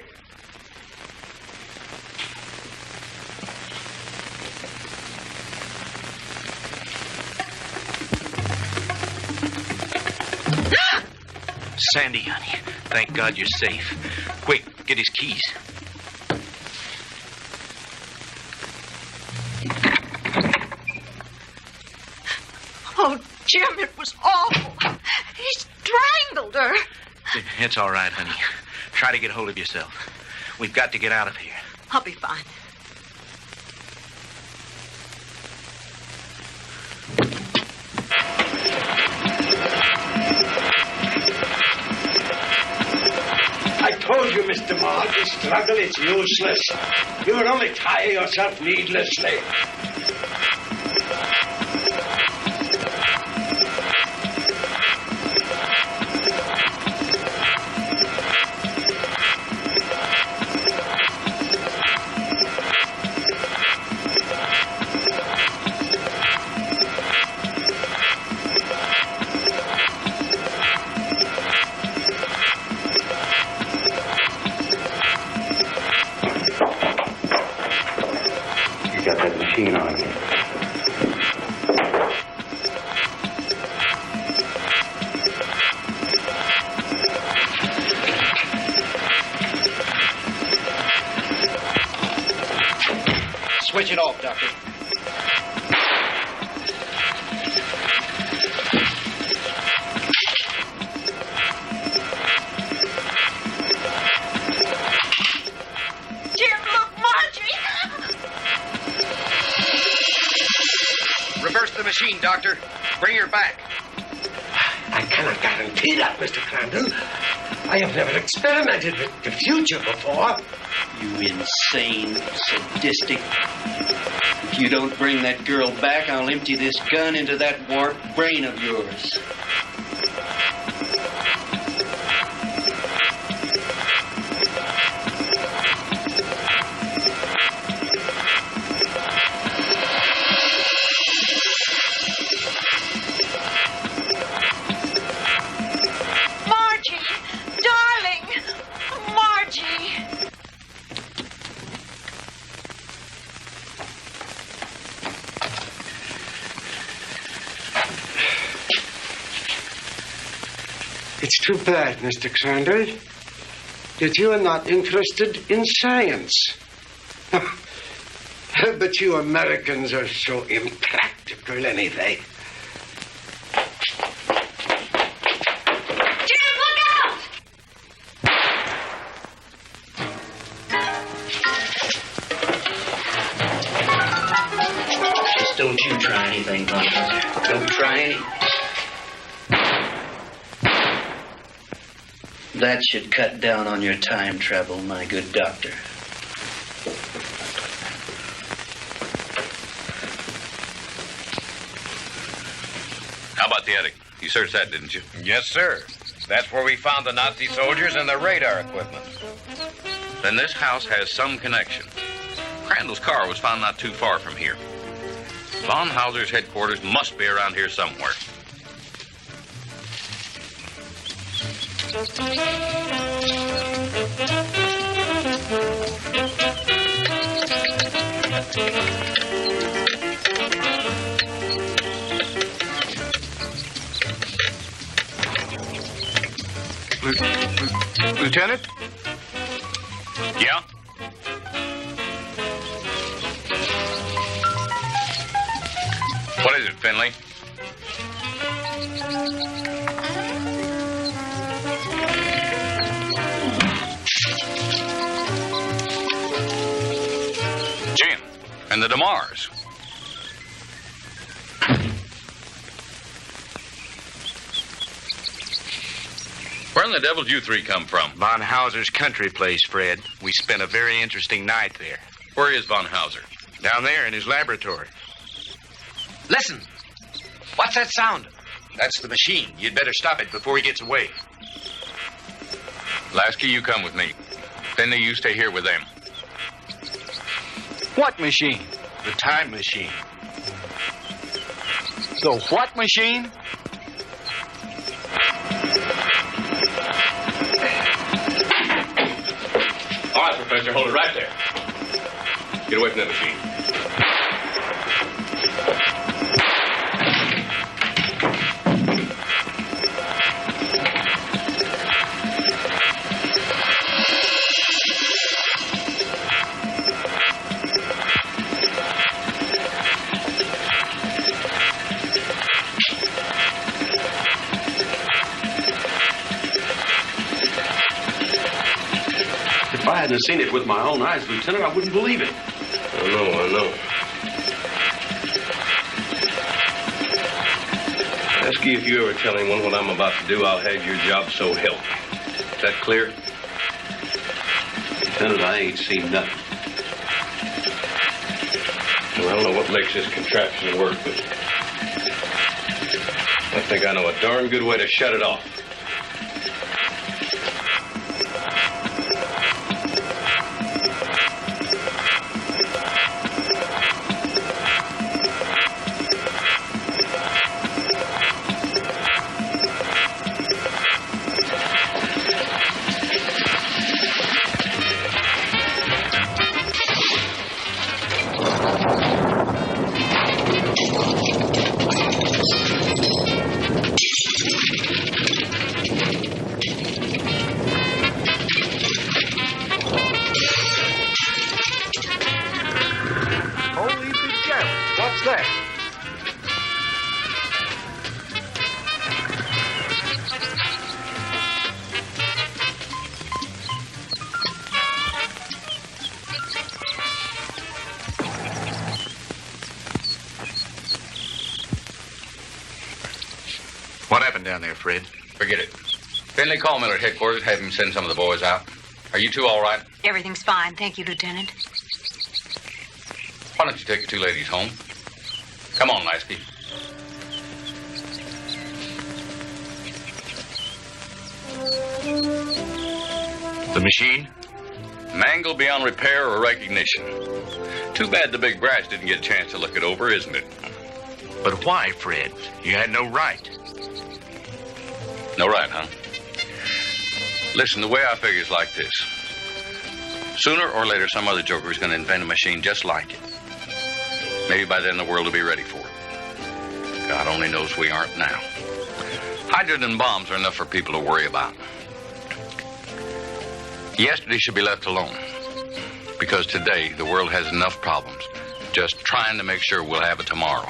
Sandy, honey, thank God you're safe. Quick, get his keys. Oh, Jim, it was awful. He strangled her. It's all right, honey. Try to get hold of yourself. We've got to get out of here. I'll be fine. I told you, Mr. Maud, this struggle is useless. You will only tire yourself needlessly. Got that machine on you. Switch it off, Doctor. machine, Doctor. Bring her back. I cannot guarantee that, Mr. Crandall. I have never experimented with the future before. You insane, sadistic. If you don't bring that girl back, I'll empty this gun into that warped brain of yours. It's too bad, Mr. Crandall, that you are not interested in science. But you Americans are so impractical anyway. Jim, look out! Just don't you try anything, Bunker. Don't try any. That should cut down on your time travel, my good doctor. How about the attic? You searched that, didn't you? Yes, sir. That's where we found the Nazi soldiers and the radar equipment. Then this house has some connection. Crandall's car was found not too far from here. Von Hauser's headquarters must be around here somewhere. Lieutenant? Yeah? What is it, Finley? Jim and the DeMars. Where in the devil did you three come from? Von Hauser's country place, Fred. We spent a very interesting night there. Where is Von Hauser? Down there in his laboratory. Listen. What's that sound? That's the machine. You'd better stop it before he gets away. Lasky, you come with me. Finley, you stay here with them. What machine? The time machine. The what machine? All right, Professor, hold it right there. Get away from that machine. If I hadn't seen it with my own eyes, Lieutenant, I wouldn't believe it. I know. Lasky, if you ever tell anyone what I'm about to do, I'll have your job so help me. Is that clear? Lieutenant, I ain't seen nothing. Well, I don't know what makes this contraption work, but I think I know a darn good way to shut it off. happened down there, Fred? Forget it. Finley, call Miller at headquarters. Have him send some of the boys out. Are you two all right? Everything's fine. Thank you, Lieutenant. Why don't you take the two ladies home? Come on, Lasky. The machine? Mangled beyond repair or recognition. Too bad the big brass didn't get a chance to look it over, isn't it? But why, Fred? You had no right. No right, huh? Listen, the way I figure is like this. Sooner or later, some other joker is going to invent a machine just like it. Maybe by then the world will be ready for it. God only knows we aren't now. Hydrogen bombs are enough for people to worry about. Yesterday should be left alone. Because today, the world has enough problems. Just trying to make sure we'll have it tomorrow.